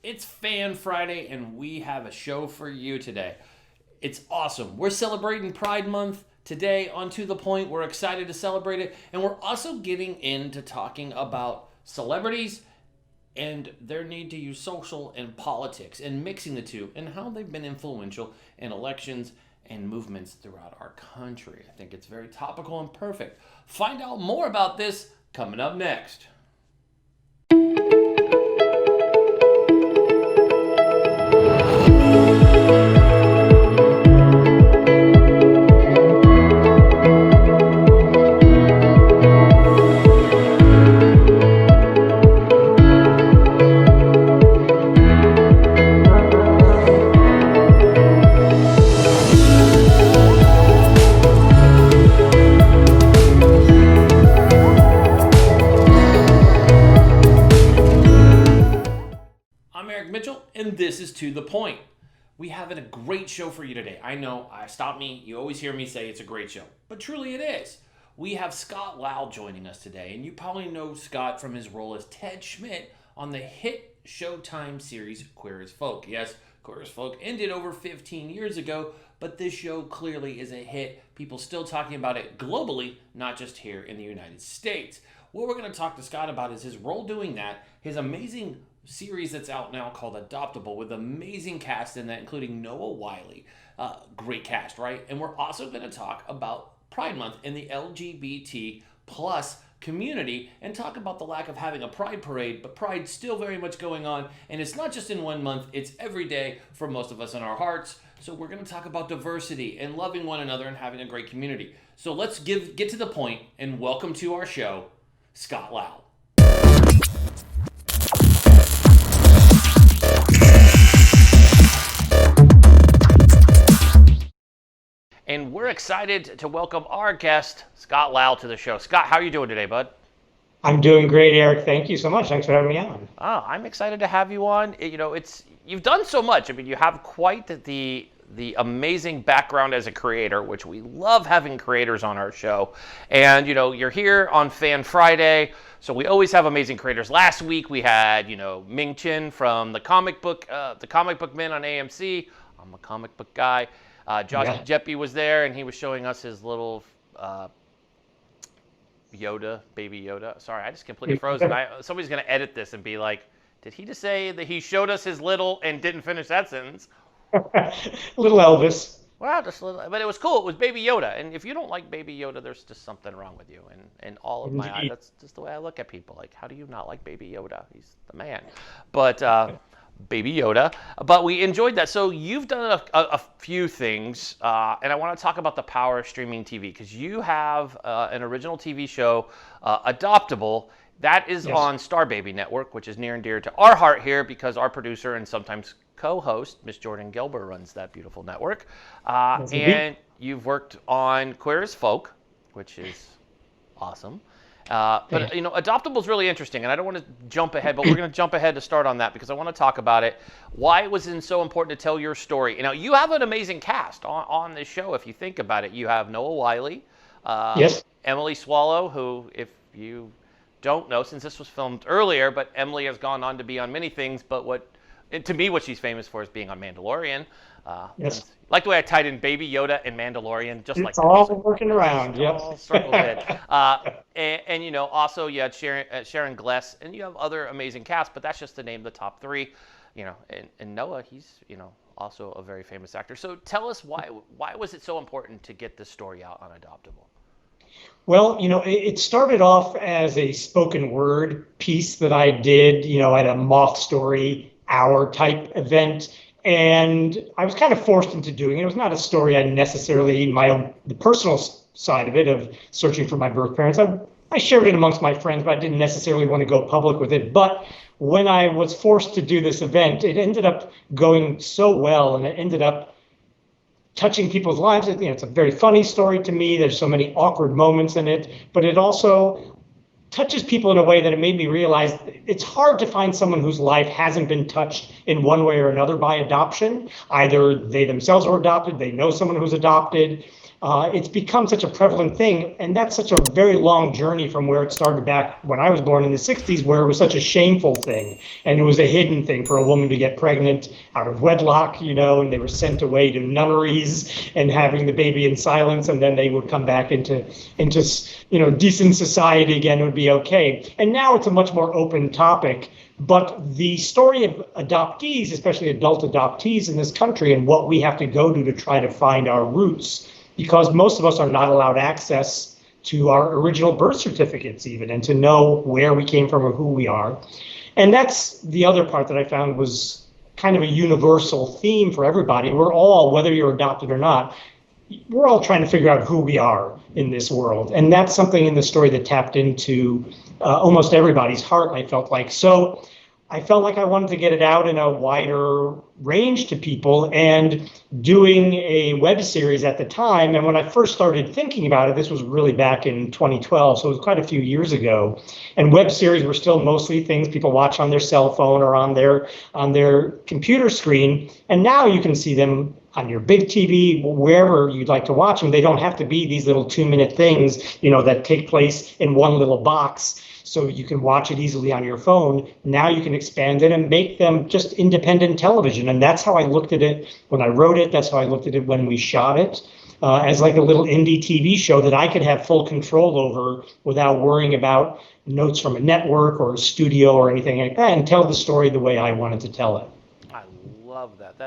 It's Fan Friday, and we have a show for you today. It's awesome. We're celebrating Pride Month today on To The Point. We're excited to celebrate it, and we're also getting into talking about celebrities and their need to use social and politics and mixing the two and how they've been influential in elections and movements throughout our country. I think it's very topical and perfect. Find out more about this coming up next. I'm Eric Mitchell, and this is To The Point. We have a great show for you today. I know, stop me, you always hear me say it's a great show, but truly it is. We have Scott Lowell joining us today, and you probably know Scott from his role as Ted Schmidt on the hit Showtime series Queer as Folk. Yes, Queer as Folk ended over 15 years ago, but this show clearly is a hit. People still talking about it globally, not just here in the United States. What we're going to talk to Scott about is his role doing that, his amazing series that's out now called Adoptable with amazing cast in that, including Noah Wiley. Great cast, right? And we're also going to talk about Pride Month and the LGBT plus community and talk about the lack of having a Pride parade, but Pride's still very much going on. And it's not just in 1 month, it's every day for most of us in our hearts. So we're going to talk about diversity and loving one another and having a great community. So let's get to the point and welcome to our show, Scott Lowell. And we're excited to welcome our guest, Scott Lowell, to the show. Scott, how are you doing today, bud? I'm doing great, Eric. Thank you so much. Thanks for having me on. I'm excited to have you on. You've done so much. I mean, you have quite the amazing background as a creator, which we love having creators on our show. And you're here on Fan Friday, so we always have amazing creators. Last week we had Ming Chin from the comic book men on AMC. I'm a comic book guy. Josh Jeppy was there, and he was showing us his little baby Yoda. Sorry, I just completely froze. Somebody's going to edit this and be like, did he just say that he showed us his little and didn't finish that sentence? Little Elvis. Well, just a little, but it was cool. It was Baby Yoda, and if you don't like Baby Yoda, there's just something wrong with you. And all of my eyes, that's just the way I look at people. Like, how do you not like Baby Yoda? He's the man. But Baby Yoda. But we enjoyed that. So you've done a few things, and I want to talk about the power of streaming TV because you have an original TV show, Adoptable. That is on Star Baby Network, which is near and dear to our heart here because our producer and sometimes co-host, Miss Jordan Gelber, runs that beautiful network. And you've worked on Queer as Folk, which is awesome. But Adoptable is really interesting, and I don't want to jump ahead, but we're going to jump ahead to start on that because I want to talk about it. Why it was so important to tell your story. You have an amazing cast on this show. If you think about it, you have Noah Wiley, Emily Swallow, who, if you don't know, since this was filmed earlier, but Emily has gone on to be on many things. But what she's famous for is being on Mandalorian. Like the way I tied in Baby Yoda and Mandalorian, just like it's all working around. Circled in. And also you had Sharon Gless, and you have other amazing cast, but that's just to name the top three. And Noah, he's also a very famous actor. So tell us why was it so important to get this story out on Adoptable? Well, it started off as a spoken word piece that I did, at a Moth Story hour type event. And I was kind of forced into doing it. It was not a story I necessarily, the personal side of it, of searching for my birth parents. I shared it amongst my friends, but I didn't necessarily want to go public with it. But when I was forced to do this event, it ended up going so well, and it ended up touching people's lives. It's a very funny story to me. There's so many awkward moments in it, but it also touches people in a way that it made me realize it's hard to find someone whose life hasn't been touched in one way or another by adoption. Either they themselves were adopted, they know someone who's adopted, it's become such a prevalent thing, and that's such a very long journey from where it started back when I was born in the 60s, where it was such a shameful thing, and it was a hidden thing for a woman to get pregnant out of wedlock, and they were sent away to nunneries and having the baby in silence, and then they would come back into decent society again. It would be okay. And now it's a much more open topic. But the story of adoptees, especially adult adoptees in this country, and what we have to go to try to find our roots, because most of us are not allowed access to our original birth certificates even, and to know where we came from or who we are. And that's the other part that I found was kind of a universal theme for everybody. We're all, whether you're adopted or not, we're all trying to figure out who we are in this world. And that's something in the story that tapped into almost everybody's heart, I felt like. So I felt like I wanted to get it out in a wider range to people, and doing a web series at the time. And when I first started thinking about it, this was really back in 2012, so it was quite a few years ago. And web series were still mostly things people watch on their cell phone or on their computer screen. And now you can see them on your big TV, wherever you'd like to watch them. They don't have to be these little 2-minute things, that take place in one little box. So you can watch it easily on your phone. Now you can expand it and make them just independent television. And that's how I looked at it when I wrote it. That's how I looked at it when we shot it, as like a little indie TV show that I could have full control over without worrying about notes from a network or a studio or anything like that, and tell the story the way I wanted to tell it. I love that.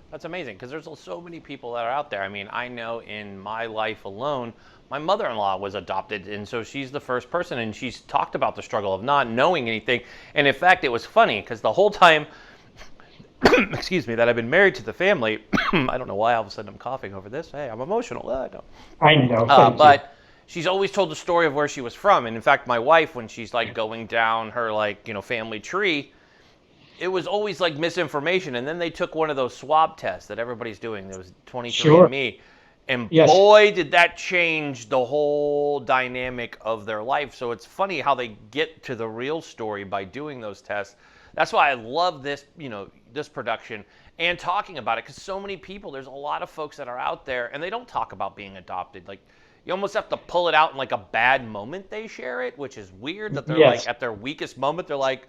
That's amazing, because there's so many people that are out there. I mean, I know in my life alone, my mother-in-law was adopted, and so she's the first person, and she's talked about the struggle of not knowing anything. And in fact, it was funny, because the whole time, excuse me, that I've been married to the family, I don't know why all of a sudden I'm coughing over this. Hey, I'm emotional. I know. But she's always told the story of where she was from. And in fact, my wife, when she's like going down her family tree, it was always like misinformation. And then they took one of those swab tests that everybody's doing. There was 23andMe. And yes, boy, did that change the whole dynamic of their life. So it's funny how they get to the real story by doing those tests. That's why I love this, this production and talking about it, because so many people, there's a lot of folks that are out there and they don't talk about being adopted. Like, you almost have to pull it out in like a bad moment they share it, which is weird that they're like at their weakest moment, they're like,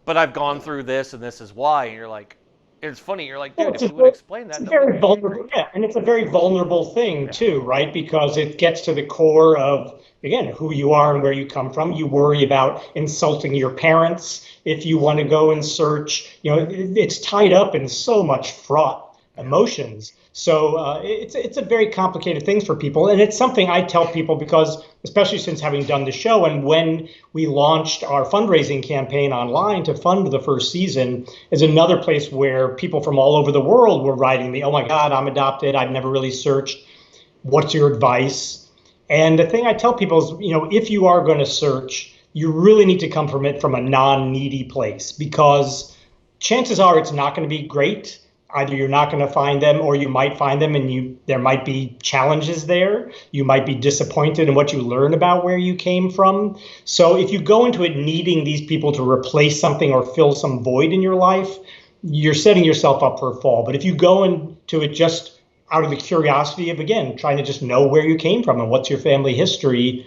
but I've gone through this and this is why. And you're like, it's funny. You're like, dude, if you would explain that. It's very vulnerable. Yeah, and it's a very vulnerable thing too, right? Because it gets to the core of, again, who you are and where you come from. You worry about insulting your parents if you want to go and search. It's tied up in so much fraught emotions. So it's a very complicated thing for people, and it's something I tell people because, especially since having done the show, and when we launched our fundraising campaign online to fund the first season, is another place where people from all over the world were writing me, "Oh my God, I'm adopted. I've never really searched. What's your advice?" And the thing I tell people is, if you are going to search, you really need to come from it from a non-needy place, because chances are it's not going to be great. Either you're not going to find them, or you might find them and there might be challenges there. You might be disappointed in what you learn about where you came from. So if you go into it needing these people to replace something or fill some void in your life, you're setting yourself up for a fall. But if you go into it just out of the curiosity of, again, trying to just know where you came from and what's your family history,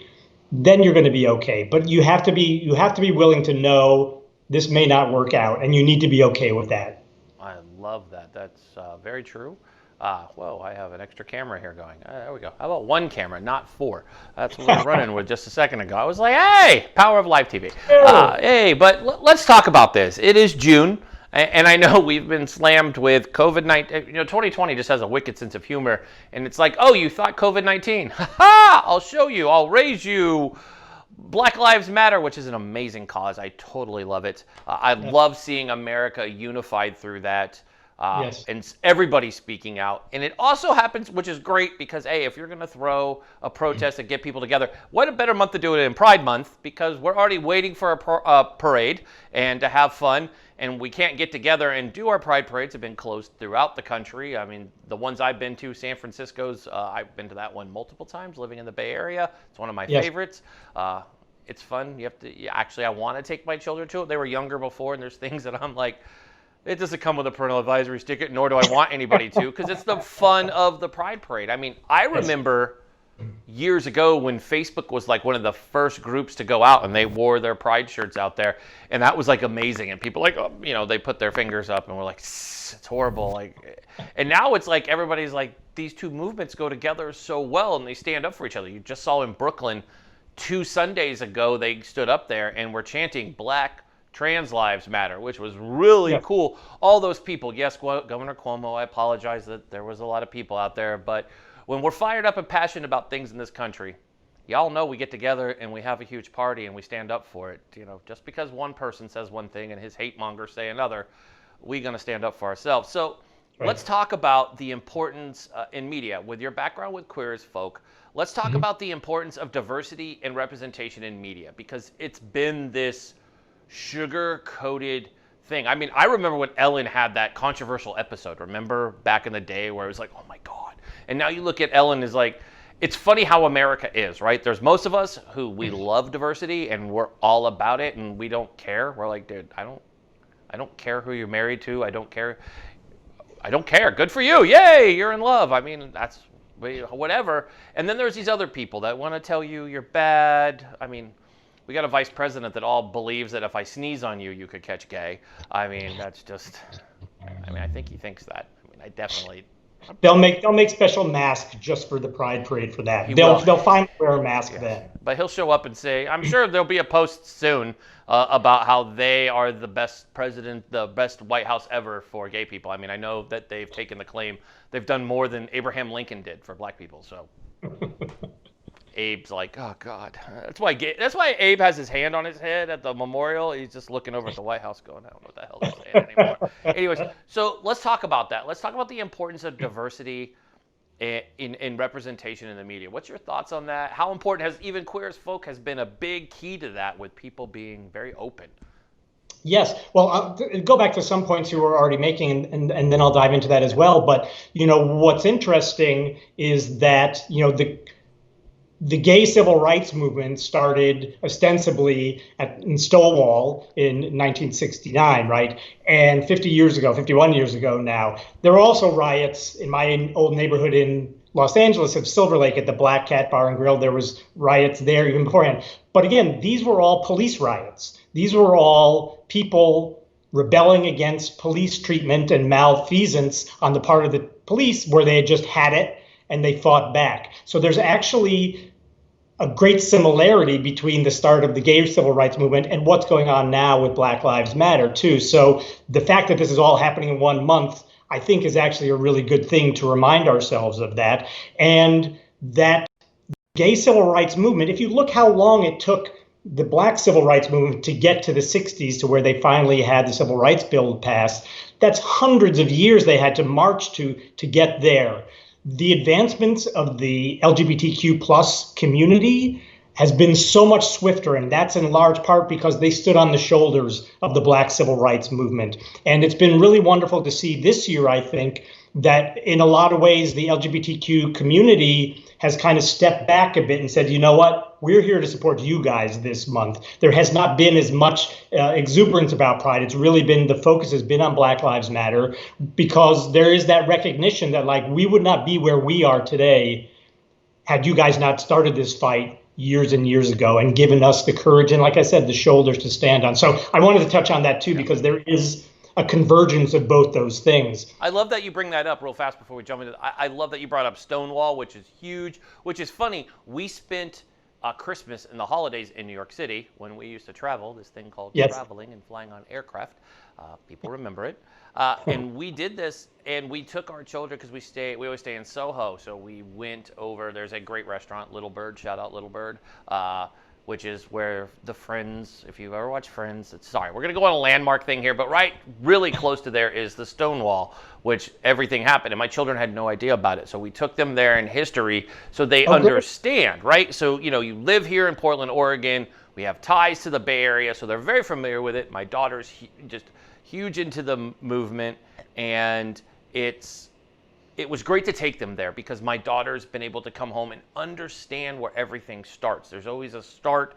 then you're going to be okay. But you have to be willing to know this may not work out, and you need to be okay with that. I love that. That's very true. Whoa, I have an extra camera here going. There we go. How about one camera, not 4? That's what we were running with just a second ago. I was like, hey, power of live TV. Hey, but let's talk about this. It is June, and I know we've been slammed with COVID-19. 2020 just has a wicked sense of humor, and it's like, oh, you thought COVID-19? Ha-ha! I'll show you. I'll raise you. Black Lives Matter, which is an amazing cause. I totally love it. I love seeing America unified through that. And everybody speaking out. And it also happens, which is great, because, hey, if you're going to throw a protest and get people together, what a better month to do it in Pride Month, because we're already waiting for a parade and to have fun, and we can't get together and do our Pride parades. Have been closed throughout the country. I mean, the ones I've been to, San Francisco's, I've been to that one multiple times, living in the Bay Area. It's one of my favorites. It's fun. I want to take my children to it. They were younger before, and there's things that I'm like, It doesn't come with a parental advisory sticker, nor do I want anybody to, because it's the fun of the Pride Parade. I mean, I remember years ago when Facebook was like one of the first groups to go out, and they wore their Pride shirts out there, and that was like amazing. And people like, oh, you know, they put their fingers up, and we're like, it's horrible. Like, and now it's like everybody's like, these two movements go together so well, and they stand up for each other. You just saw in Brooklyn 2 Sundays ago, they stood up there and were chanting Black Trans Lives Matter, which was really cool. All those people, yes, Governor Cuomo, I apologize that there was a lot of people out there, but when we're fired up and passionate about things in this country, y'all know we get together and we have a huge party and we stand up for it. You know, just because one person says one thing and his hate mongers say another, we're going to stand up for ourselves. So let's talk about the importance in media. With your background with Queer as Folk, let's talk about the importance of diversity and representation in media, because it's been this sugar-coated thing. I mean, I remember when Ellen had that controversial episode, remember back in the day where it was like, oh my God. And now you look at Ellen as like, it's funny how America is, right? There's most of us who we love diversity and we're all about it and we don't care. We're like, dude, I don't care who you're married to. I don't care. Good for you. Yay, you're in love. I mean, that's whatever. And then there's these other people that want to tell you you're bad. I mean, we got a vice president that all believes that if I sneeze on you, you could catch gay. I mean, that's just, I mean, I think he thinks that. I mean, I definitely. They'll make special masks just for the Pride Parade for that. They'll finally wear a mask then. But he'll show up and say, I'm sure there'll be a post soon about how they are the best president, the best White House ever for gay people. I mean, I know that they've taken the claim. They've done more than Abraham Lincoln did for black people. So Abe's like, oh God. That's why Abe has his hand on his head at the memorial. He's just looking over at the White House going, I don't know what the hell they're saying anymore. Anyways, so let's talk about that. Let's talk about the importance of diversity in representation in the media. What's your thoughts on that? How important has even Queer as Folk has been a big key to that, with people being very open? Yes. Well, I'll go back to some points you were already making, and then I'll dive into that as well. But, you know, what's interesting is that, you know, the gay civil rights movement started ostensibly in Stonewall in 1969, right? And 51 years ago now, there were also riots in my old neighborhood in Los Angeles of Silver Lake at the Black Cat Bar and Grill. There was riots there even beforehand. But again, these were all police riots. These were all people rebelling against police treatment and malfeasance on the part of the police, where they had just had it and they fought back. So there's actually a great similarity between the start of the gay civil rights movement and what's going on now with Black Lives Matter too. So the fact that this is all happening in 1 month, I think, is actually a really good thing to remind ourselves of that. And that gay civil rights movement, if you look how long it took the black civil rights movement to get to the 60s, to where they finally had the civil rights bill passed, that's hundreds of years they had to march to get there. The advancements of the LGBTQ plus community has been so much swifter, and that's in large part because they stood on the shoulders of the black civil rights movement. And it's been really wonderful to see this year, I think, that in a lot of ways the LGBTQ community has kind of stepped back a bit and said, you know what, we're here to support you guys this month. There has not been as much exuberance about Pride. It's really been, the focus has been on Black Lives Matter, because there is that recognition that, like, we would not be where we are today had you guys not started this fight years and years ago and given us the courage and, like I said, the shoulders to stand on. So I wanted to touch on that too, because there is a convergence of both those things. I love that you bring that up real fast before we jump into it. I love that you brought up Stonewall, which is huge, which is funny. We spent Christmas and the holidays in New York City when we used to travel, this thing called traveling and flying on aircraft. People remember it. And we did this, and we took our children, because we always stay in Soho. So we went over, there's a great restaurant, Little Bird, shout out Little Bird, which is where the Friends, if you've ever watched Friends, we're going to go on a landmark thing here, but really close to there is the Stonewall, which everything happened, and my children had no idea about it. So we took them there in history so they understand, right? So, you know, you live here in Portland, Oregon. We have ties to the Bay Area, so they're very familiar with it. My daughter's just huge into the movement, and it was great to take them there, because my daughter's been able to come home and understand where everything starts. There's always a start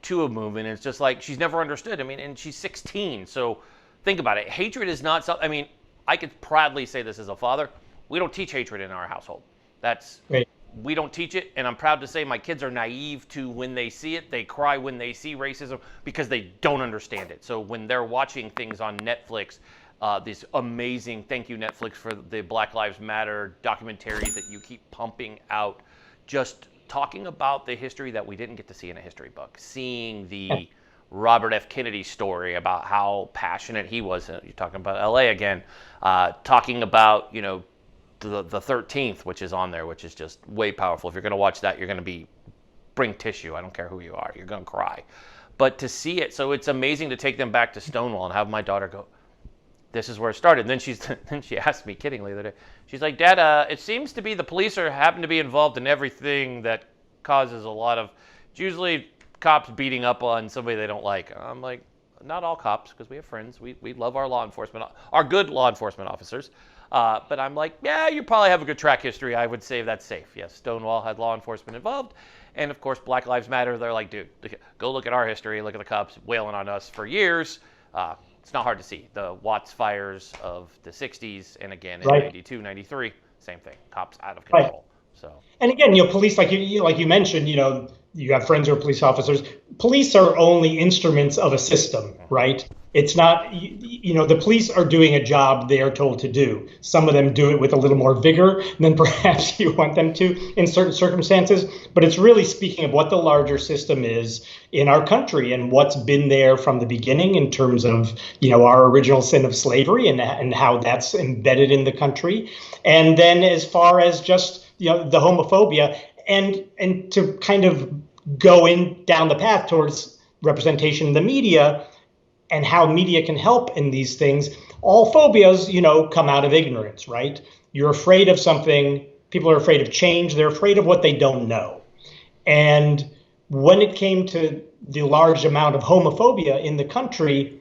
to a movement. It's just like she's never understood. I mean, and she's 16, so think about it. Hatred is not something, I mean, I could proudly say this as a father. We don't teach hatred in our household. That's, Right. we don't teach it. And I'm proud to say my kids are naive to when they see it. They cry when they see racism because they don't understand it. So when they're watching things on Netflix, this amazing, thank you Netflix for the Black Lives Matter documentaries that you keep pumping out, just talking about the history that we didn't get to see in a history book, seeing the Robert F. Kennedy story about how passionate he was. You're talking about LA again, talking about, you know, the 13th, which is on there, which is just way powerful. If you're going to watch that, you're going to bring tissue. I don't care who you are. You're going to cry. But to see it, so it's amazing to take them back to Stonewall and have my daughter go, this is where it started. And then she asked me kiddingly the other day, she's like, Dad, it seems to be the police happen to be involved in everything that causes a lot of, it's usually cops beating up on somebody they don't like. I'm like, not all cops, because we have friends. We love our law enforcement, our good law enforcement officers. But I'm like, yeah, you probably have a good track history. I would say that's safe. Yes, Stonewall had law enforcement involved. And of course, Black Lives Matter. They're like, dude, go look at our history. Look at the cops wailing on us for years. It's not hard to see. The Watts fires of the 60s, and again in 92, 93, same thing. Cops out of control. Right. So. And again, you know, police, like you mentioned, you know, you have friends who are police officers. Police are only instruments of a system, right? It's not, you know, the police are doing a job they are told to do. Some of them do it with a little more vigor than perhaps you want them to in certain circumstances. But it's really speaking of what the larger system is in our country and what's been there from the beginning in terms of, you know, our original sin of slavery and how that's embedded in the country. And then as far as just, you know, the homophobia and to kind of go down the path towards representation in the media and how media can help in these things. All phobias, you know, come out of ignorance, right? You're afraid of something. People are afraid of change. They're afraid of what they don't know. And when it came to the large amount of homophobia in the country,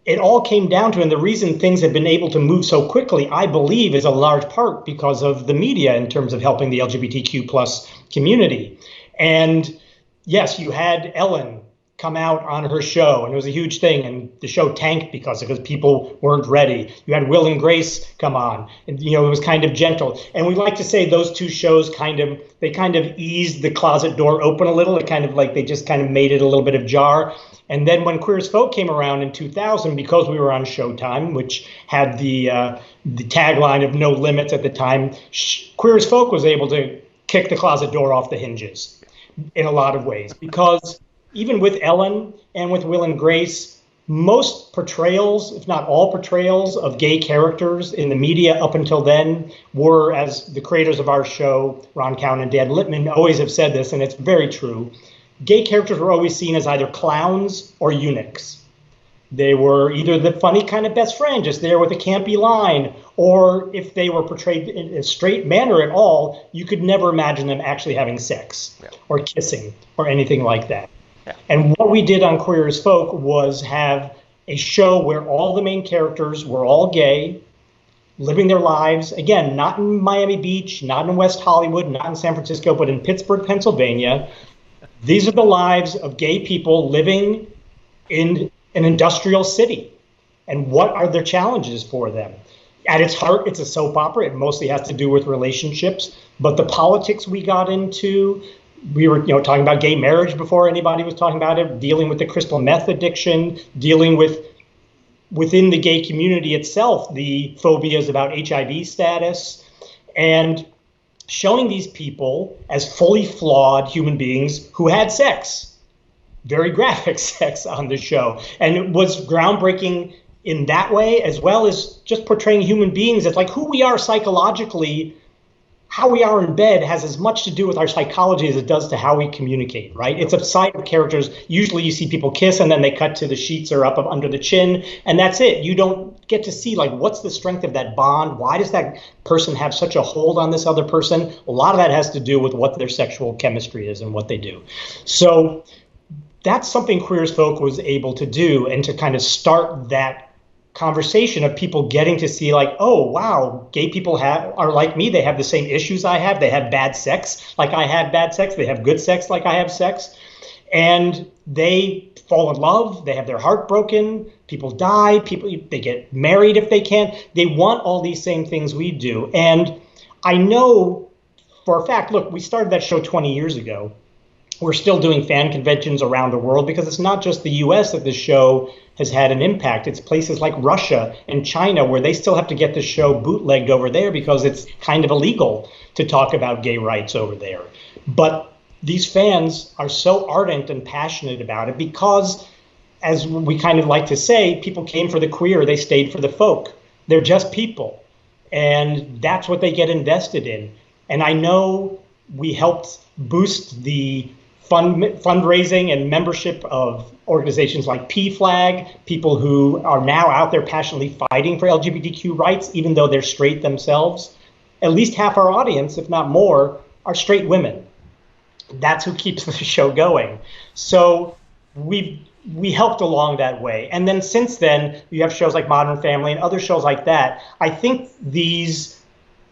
it all came down to, and the reason things have been able to move so quickly, I believe, is a large part because of the media in terms of helping the LGBTQ plus community. And yes, you had Ellen come out on her show, and it was a huge thing, and the show tanked because people weren't ready. You had Will and Grace come on, and you know, it was kind of gentle. And we like to say those two shows kind of eased the closet door open a little. It kind of like they just kind of made it a little bit of jar. And then when Queer as Folk came around in 2000, because we were on Showtime, which had the tagline of no limits at the time, Queer as Folk was able to kick the closet door off the hinges in a lot of ways, because even with Ellen and with Will and Grace, most portrayals, if not all portrayals, of gay characters in the media up until then were, as the creators of our show, Ron Cowan and Dan Lippman, always have said this, and it's very true, gay characters were always seen as either clowns or eunuchs. They were either the funny kind of best friend, just there with a campy line, or if they were portrayed in a straight manner at all, you could never imagine them actually having sex or kissing or anything like that. Yeah. And what we did on Queer as Folk was have a show where all the main characters were all gay, living their lives, again, not in Miami Beach, not in West Hollywood, not in San Francisco, but in Pittsburgh, Pennsylvania. These are the lives of gay people living in an industrial city. And what are their challenges for them? At its heart, it's a soap opera. It mostly has to do with relationships. But the politics we got into, we were, you know, talking about gay marriage before anybody was talking about it, dealing with the crystal meth addiction, dealing with within the gay community itself, the phobias about HIV status, and showing these people as fully flawed human beings who had sex, very graphic sex on the show. And it was groundbreaking in that way, as well as just portraying human beings as like who we are psychologically. How we are in bed has as much to do with our psychology as it does to how we communicate, right? It's a side of characters. Usually you see people kiss and then they cut to the sheets or up under the chin, and that's it. You don't get to see like what's the strength of that bond? Why does that person have such a hold on this other person? A lot of that has to do with what their sexual chemistry is and what they do. So that's something Queer as Folk was able to do, and to kind of start that conversation of people getting to see like, oh, wow, gay people are like me. They have the same issues I have. They have bad sex like I have bad sex. They have good sex like I have sex. And they fall in love, they have their heart broken, people die, they get married if they can. They want all these same things we do. And I know for a fact, look, we started that show 20 years ago. We're still doing fan conventions around the world because it's not just the US that this show has had an impact. It's places like Russia and China where they still have to get the show bootlegged over there because it's kind of illegal to talk about gay rights over there. But these fans are so ardent and passionate about it because, as we kind of like to say, people came for the queer, they stayed for the folk. They're just people. And that's what they get invested in. And I know we helped boost the fundraising and membership of organizations like PFLAG, people who are now out there passionately fighting for LGBTQ rights, even though they're straight themselves. At least half our audience, if not more, are straight women. That's who keeps the show going. So we helped along that way. And then since then, you have shows like Modern Family and other shows like that. I think these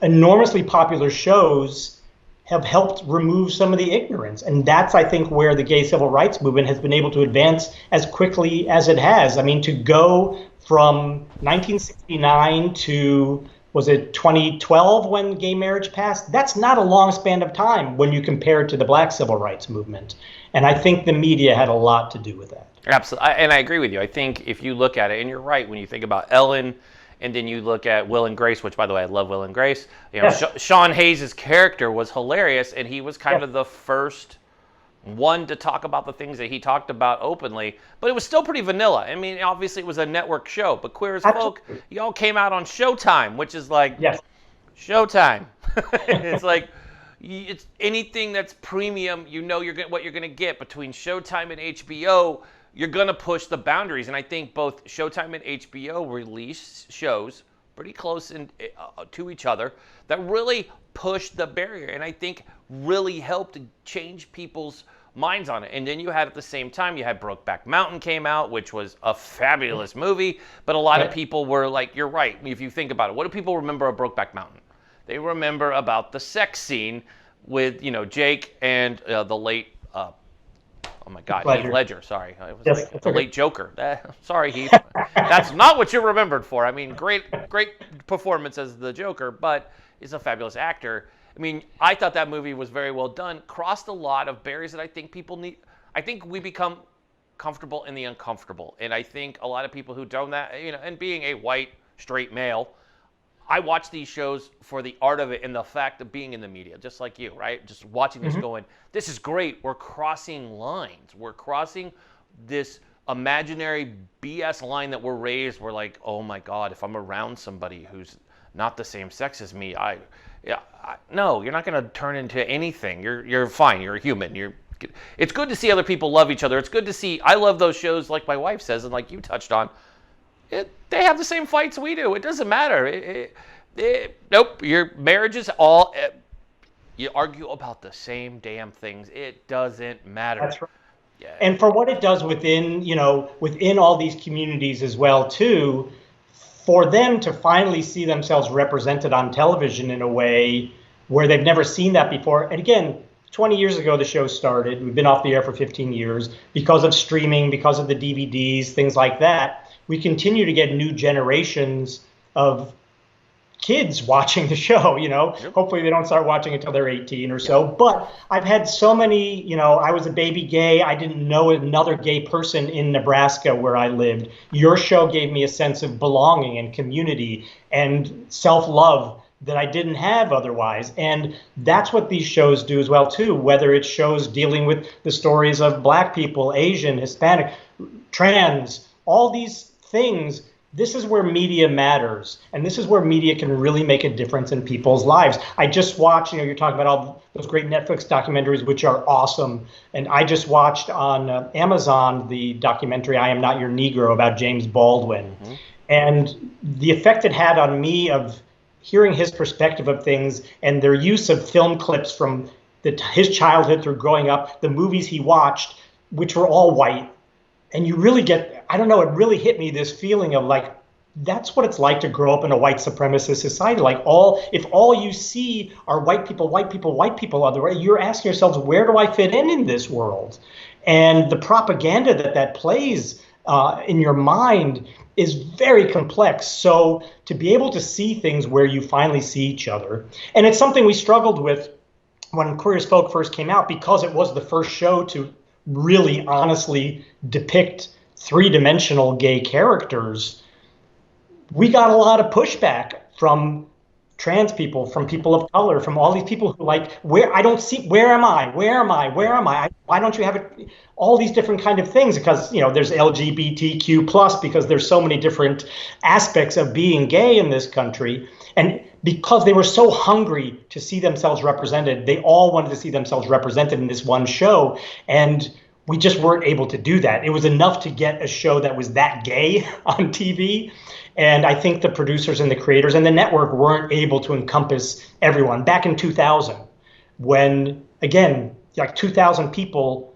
enormously popular shows have helped remove some of the ignorance. And that's, I think, where the gay civil rights movement has been able to advance as quickly as it has. I mean, to go from 1969 to, was it 2012 when gay marriage passed? That's not a long span of time when you compare it to the Black civil rights movement. And I think the media had a lot to do with that. Absolutely. And I agree with you. I think if you look at it, and you're right, when you think about Ellen, and then you look at Will and Grace, which, by the way, I love Will and Grace. You know, yes. Sean Hayes' character was hilarious, and he was kind of the first one to talk about the things that he talked about openly. But it was still pretty vanilla. I mean, obviously, it was a network show. But Queer as Folk, y'all came out on Showtime, which is like, Showtime. It's like, it's anything that's premium, you know what you're going to get between Showtime and HBO. You're going to push the boundaries. And I think both Showtime and HBO release shows pretty close to each other that really pushed the barrier and I think really helped change people's minds on it. And then you had at the same time, you had Brokeback Mountain came out, which was a fabulous movie. But a lot of people were like, you're right. If you think about it, what do people remember of Brokeback Mountain? They remember about the sex scene with, Jake and the late oh my God, Heath Ledger. Sorry, I was like the late Joker. Sorry, Heath. That's not what you're remembered for. I mean, great performance as the Joker, but he's a fabulous actor. I mean, I thought that movie was very well done. Crossed a lot of barriers that I think people need. I think we become comfortable in the uncomfortable, and I think a lot of people who don't that, and being a white straight male, I watch these shows for the art of it and the fact of being in the media, just like you, right? Just watching this going, this is great. We're crossing lines. We're crossing this imaginary BS line that we're raised. We're like, oh my God, if I'm around somebody who's not the same sex as me, no, you're not going to turn into anything. You're fine. You're a human. It's good to see other people love each other. It's good to see, I love those shows like my wife says and like you touched on. They have the same fights we do. It doesn't matter. Nope. Your marriage is all. You argue about the same damn things. It doesn't matter. That's right. Yeah. And for what it does within all these communities as well too, for them to finally see themselves represented on television in a way where they've never seen that before. And again, 20 years ago the show started. We've been off the air for 15 years because of streaming, because of the DVDs, things like that. We continue to get new generations of kids watching the show, Yep. Hopefully they don't start watching until they're 18 or so. But I've had so many, I was a baby gay. I didn't know another gay person in Nebraska where I lived. Your show gave me a sense of belonging and community and self-love that I didn't have otherwise. And that's what these shows do as well, too, whether it's shows dealing with the stories of Black people, Asian, Hispanic, trans, all these things. This is where media matters, and this is where media can really make a difference in people's lives. I just watched, you're talking about all those great Netflix documentaries, which are awesome. And I just watched on Amazon the documentary, I Am Not Your Negro, about James Baldwin. Mm-hmm. And the effect it had on me of hearing his perspective of things and their use of film clips from his childhood through growing up, the movies he watched, which were all white. And you really get, I don't know, it really hit me, this feeling of like, that's what it's like to grow up in a white supremacist society. Like if all you see are white people, otherwise, you're asking yourselves, where do I fit in this world? And the propaganda that plays in your mind is very complex. So to be able to see things where you finally see each other, and it's something we struggled with when Queer as Folk first came out, because it was the first show to really honestly depict three-dimensional gay characters. We got a lot of pushback from trans people, from people of color, from all these people who like, where I don't see, where am I? Where am I? Where am I? Why don't you have it? All these different kind of things, because, you know, there's LGBTQ plus, because there's so many different aspects of being gay in this country. And because they were so hungry to see themselves represented, they all wanted to see themselves represented in this one show. And we just weren't able to do that. It was enough to get a show that was that gay on TV. And I think the producers and the creators and the network weren't able to encompass everyone. Back in 2000, when, again, like 2,000 people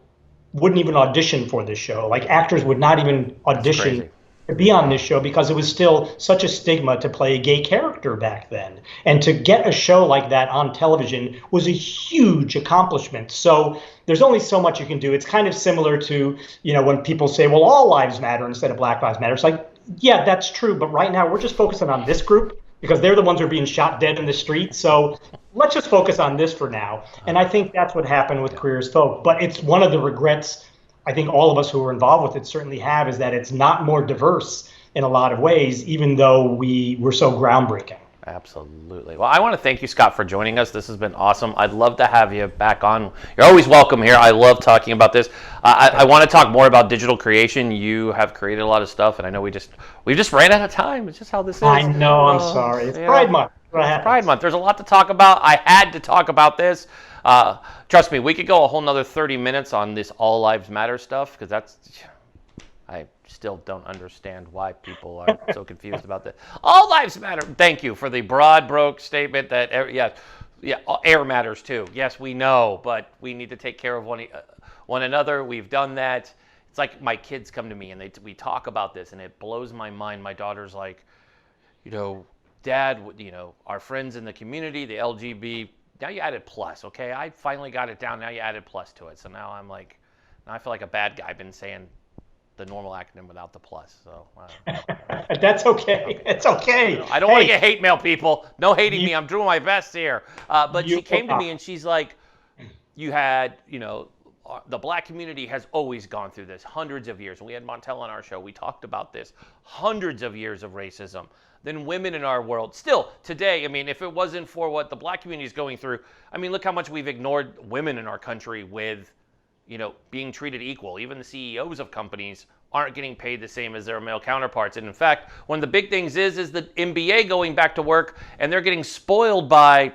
wouldn't even audition for this show. Like, actors would not even audition to be on this show, because it was still such a stigma to play a gay character back then. And to get a show like that on television was a huge accomplishment. So there's only so much you can do. It's kind of similar to, you know, when people say, well, all lives matter instead of Black Lives Matter. It's like, yeah, that's true. But right now we're just focusing on this group because they're the ones who are being shot dead in the street. So let's just focus on this for now. And I think that's what happened with Queer as Folk. But it's one of the regrets I think all of us who are involved with it certainly have, is that it's not more diverse in a lot of ways, even though we were so groundbreaking. Absolutely. Well, I want to thank you, Scott, for joining us. This has been awesome. I'd love to have you back on. You're always welcome here. I love talking about this. I want to talk more about digital creation. You have created a lot of stuff, and I know we just ran out of time. It's just how this is. I know. I'm sorry. It's Pride Month. Pride Month. There's a lot to talk about. I had to talk about this. Trust me, we could go a whole nother 30 minutes on this all lives matter stuff, because I still don't understand why people are so confused about this. All lives matter. Thank you for the broad statement that, air matters too. Yes, we know, but we need to take care of one another. We've done that. It's like my kids come to me and we talk about this, and it blows my mind. My daughter's like, Dad, our friends in the community, the LGB, now you added plus, okay? I finally got it down. Now you added plus to it. So now I feel like a bad guy. I've been saying the normal acronym without the plus. So that's okay. It's okay. I don't want to get hate mail, people. No hating me. I'm doing my best here. But she came to me and she's like, you had, the Black community has always gone through this, hundreds of years. We had Montel on our show. We talked about this, hundreds of years of racism. Then women in our world, still today, if it wasn't for what the Black community is going through, look how much we've ignored women in our country with, being treated equal. Even the CEOs of companies aren't getting paid the same as their male counterparts. And in fact, one of the big things is the NBA going back to work, and they're getting spoiled by,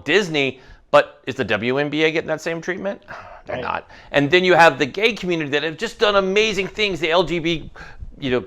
Disney. But is the WNBA getting that same treatment? They're not. And then you have the gay community that have just done amazing things. The LGBT,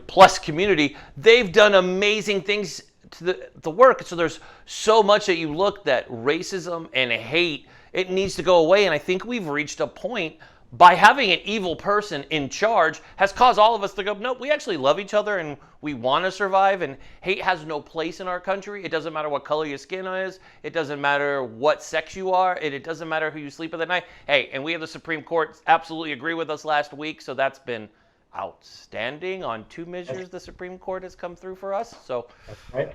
plus community, they've done amazing things to the work. So there's so much that you look that racism and hate, it needs to go away. And I think we've reached a point by having an evil person in charge has caused all of us to go, no, we actually love each other and we want to survive, and hate has no place in our country. It doesn't matter what color your skin is. It doesn't matter what sex you are. It doesn't matter who you sleep with at night. Hey, and we have the Supreme Court absolutely agree with us last week, so that's been outstanding on 2 measures the Supreme Court has come through for us. So that's right.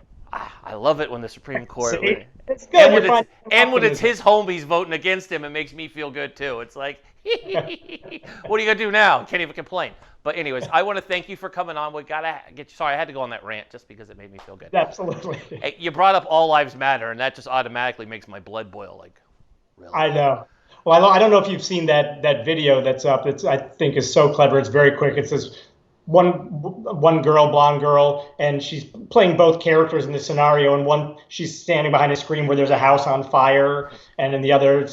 I love it when the Supreme Court, it's good. and when it's his homies voting against him, it makes me feel good too. It's like, what are you gonna do now? Can't even complain. But anyways, I want to thank you for coming on. We gotta get you. Sorry, I had to go on that rant just because it made me feel good. Absolutely. Hey, you brought up all lives matter, and that just automatically makes my blood boil. Like, really? I know. Well, I don't know if you've seen that video that's up. I think is so clever. It's very quick. It's this one girl, blonde girl, and she's playing both characters in the scenario. And one, she's standing behind a screen where there's a house on fire, and in the other,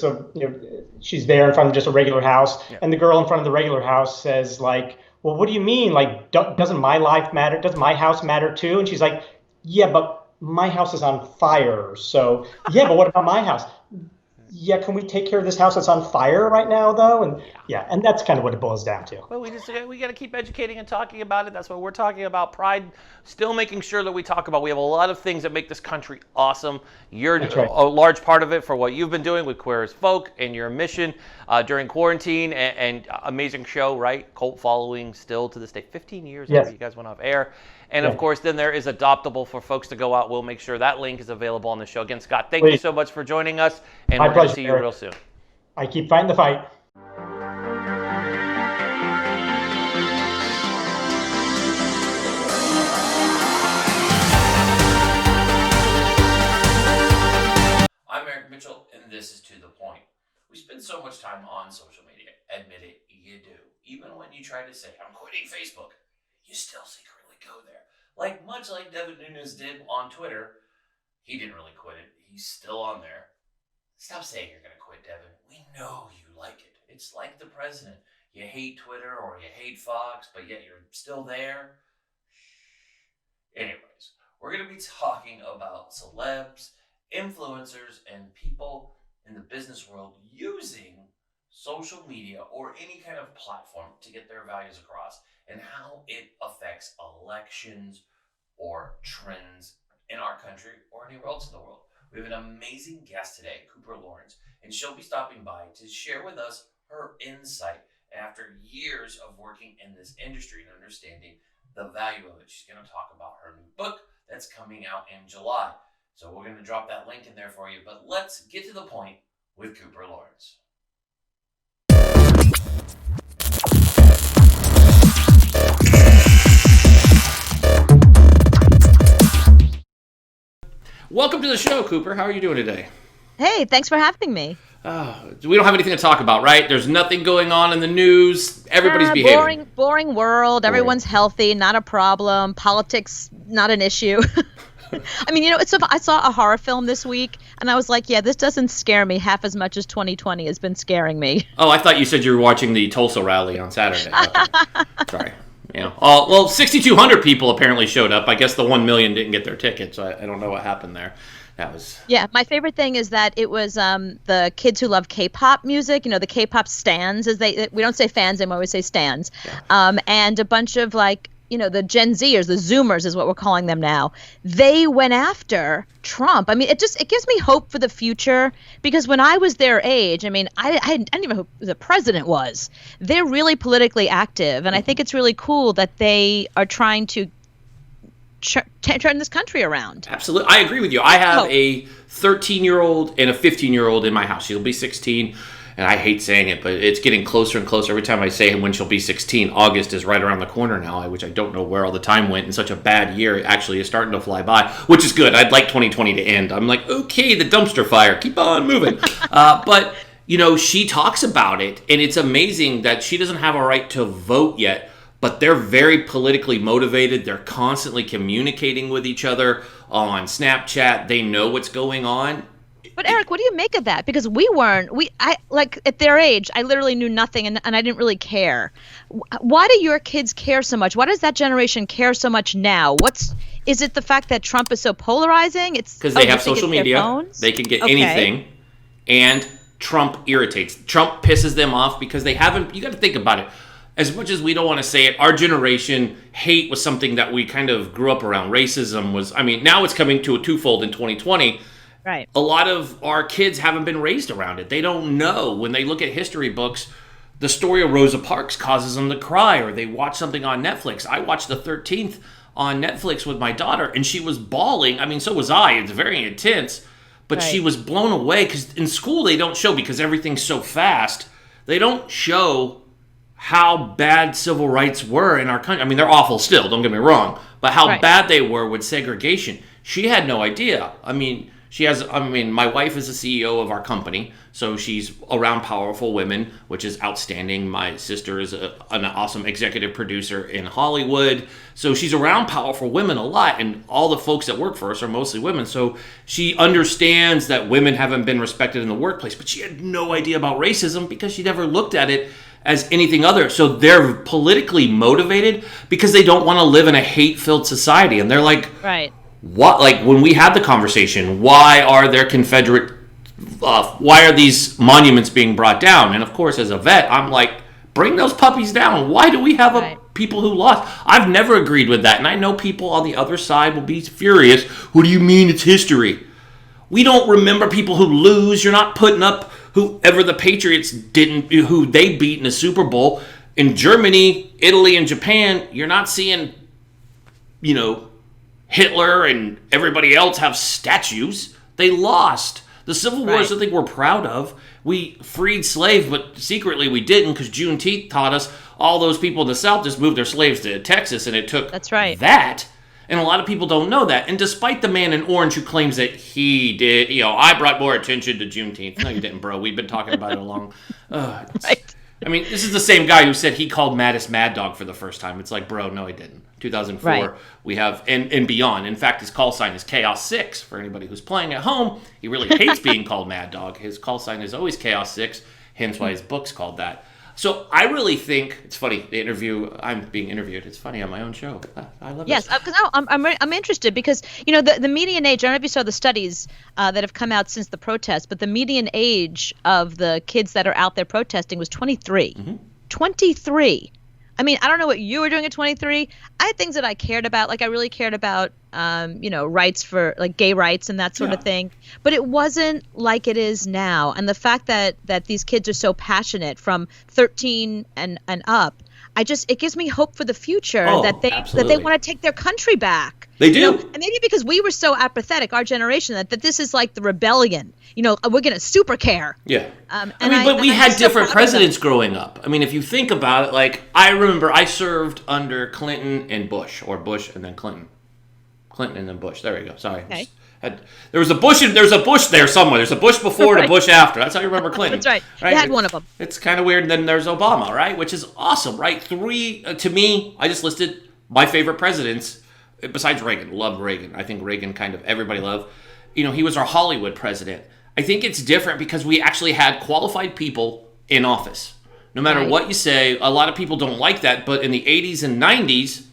she's there in front of just a regular house. Yeah. And the girl in front of the regular house says, like, well, what do you mean? Like, doesn't my life matter? Doesn't my house matter too? And she's like, yeah, but my house is on fire. So yeah, but what about my house? yeah, can we take care of this house that's on fire right now, though? And and that's kind of what it boils down to. Well, we got to keep educating and talking about it. That's what we're talking about. Pride, still making sure that we talk about. We have a lot of things that make this country awesome. You're a large part of it for what you've been doing with Queer as Folk and your mission during quarantine, and amazing show, right? Cult following still to this day. 15 years after you guys went off air. And of course, then there is Adoptable for folks to go out. We'll make sure that link is available on the show. Again, Scott, thank you so much for joining us, and we're going to see you real soon. I keep fighting the fight. I'm Eric Mitchell, and this is To The Point. We spend so much time on social media. Admit it, you do. Even when you try to say, I'm quitting Facebook, you still secretly go there. Much like Devin Nunes did on Twitter, he didn't really quit it. He's still on there. Stop saying you're going to quit, Devin. We know you like it. It's like the president. You hate Twitter or you hate Fox, but yet you're still there. Anyways, we're going to be talking about celebs, influencers, and people in the business world using social media or any kind of platform to get their values across, and how it affects elections or trends in our country or anywhere else in the world. We have an amazing guest today, Cooper Lawrence, and she'll be stopping by to share with us her insight after years of working in this industry and understanding the value of it. She's going to talk about her new book that's coming out in July. So we're going to drop that link in there for you, but let's get to the point with Cooper Lawrence. Welcome to the show, Cooper. How are you doing today? Hey, thanks for having me. We don't have anything to talk about, right? There's nothing going on in the news. Everybody's behaving. Boring world. Everyone's healthy, not a problem. Politics, not an issue. I mean, I saw a horror film this week, and I was like, yeah, this doesn't scare me half as much as 2020 has been scaring me. Oh, I thought you said you were watching the Tulsa rally on Saturday. Okay. Sorry. 6,200 people apparently showed up. I guess the 1 million didn't get their tickets. I don't know what happened there. That was... Yeah, my favorite thing is that it was the kids who love K-pop music. The K-pop stans, we don't say fans anymore, we say stans. Yeah. And a bunch of the Gen Zers, the Zoomers is what we're calling them now. They went after Trump. I mean, it gives me hope for the future, because when I was their age, I didn't even know who the president was. They're really politically active, and I think it's really cool that they are trying to turn this country around. Absolutely. I agree with you. I have a 13-year-old and a 15-year-old in my house. She'll be 16. And I hate saying it, but it's getting closer and closer every time I say when she'll be 16. August is right around the corner now, which I don't know where all the time went. In such a bad year, it actually is starting to fly by, which is good. I'd like 2020 to end. I'm like, okay, the dumpster fire, keep on moving. But, she talks about it, and it's amazing that she doesn't have a right to vote yet, but they're very politically motivated. They're constantly communicating with each other on Snapchat. They know what's going on. But Eric, what do you make of that? Because at their age, I literally knew nothing, and I didn't really care. Why do your kids care so much? Why does that generation care so much now? Is it the fact that Trump is so polarizing? It's because they have social media. They can get anything, and Trump irritates. Trump pisses them off because they haven't. You got to think about it. As much as we don't want to say it, our generation, hate was something that we kind of grew up around. Racism was. Now it's coming to a twofold in 2020. Right. A lot of our kids haven't been raised around it. They don't know. When they look at history books, the story of Rosa Parks causes them to cry, or they watch something on Netflix. I watched the 13th on Netflix with my daughter, and she was bawling. So was I. It's very intense. But She was blown away, because in school they don't show, because everything's so fast, they don't show how bad civil rights were in our country. They're awful still, don't get me wrong, but how bad they were with segregation. She had no idea. My wife is the CEO of our company, so she's around powerful women, which is outstanding. My sister is an awesome executive producer in Hollywood, so she's around powerful women a lot, and all the folks that work for us are mostly women, so she understands that women haven't been respected in the workplace, but she had no idea about racism because she never looked at it as anything other. So they're politically motivated because they don't want to live in a hate-filled society, and they're like... Right. What, when we had the conversation, why are there Confederate why are these monuments being brought down? And of course, as a vet, I'm like, bring those puppies down. Why do we have people who lost? I've never agreed with that. And I know people on the other side will be furious. What do you mean it's history? We don't remember people who lose. You're not putting up whoever the Patriots who they beat in the Super Bowl. In Germany, Italy, and Japan, you're not seeing, Hitler and everybody else have statues. They lost. The Civil War is something we're proud of. We freed slaves, but secretly we didn't, because Juneteenth taught us all those people in the South just moved their slaves to Texas, and it took that. And a lot of people don't know that. And despite the man in orange who claims that he did, I brought more attention to Juneteenth. No, you didn't, bro. We've been talking about it along. I mean, this is the same guy who said he called Mattis Mad Dog for the first time. It's like, bro, no, he didn't. 2004, we have, and beyond. In fact, his call sign is Chaos 6. For anybody who's playing at home, he really hates being called Mad Dog. His call sign is always Chaos 6, hence why his book's called that. So I really think, it's funny, I'm being interviewed. It's funny on my own show. I love it. Yes, because I'm interested because, the median age, I don't know if you saw the studies that have come out since the protest, but the median age of the kids that are out there protesting was 23. Mm-hmm. 23. I mean, I don't know what you were doing at 23. I had things that I cared about. Like, I really cared about, rights for, like, gay rights and that sort of thing. But it wasn't like it is now. And the fact that these kids are so passionate from 13 and up, it gives me hope for the future that they want to take their country back. They do. And maybe because we were so apathetic, our generation, that this is like the rebellion. We're going to super care. Yeah. But we had different presidents growing up. I mean, if you think about it, like, I remember I served under Clinton and Bush, or Bush and then Clinton. Clinton and then Bush. There we go. Sorry. Okay. There was a Bush there somewhere. There's a Bush before and a Bush after. That's how you remember Clinton. That's right. You had one of them. It's kind of weird. And then there's Obama, right? Which is awesome, right? To me, I just listed my favorite presidents. Besides Reagan, loved Reagan. I think Reagan everybody loved. He was our Hollywood president. I think it's different because we actually had qualified people in office. No matter what you say, a lot of people don't like that. But in the 80s and 90s,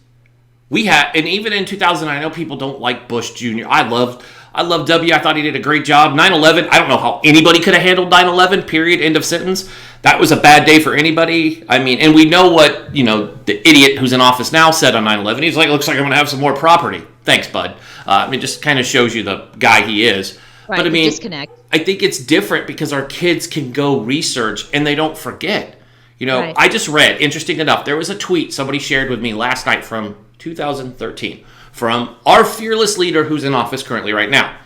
we had, and even in 2000, I know people don't like Bush Jr. I loved W. I thought he did a great job. 9/11, I don't know how anybody could have handled 9/11, period, end of sentence. That was a bad day for anybody. I mean, and we know what, the idiot who's in office now said on 9/11. He's like, looks like I'm going to have some more property. Thanks, bud. It just kind of shows you the guy he is. Right, but I mean, disconnect. I think it's different because our kids can go research and they don't forget. I just read, interesting enough, there was a tweet somebody shared with me last night from 2013 from our fearless leader who's in office currently right now.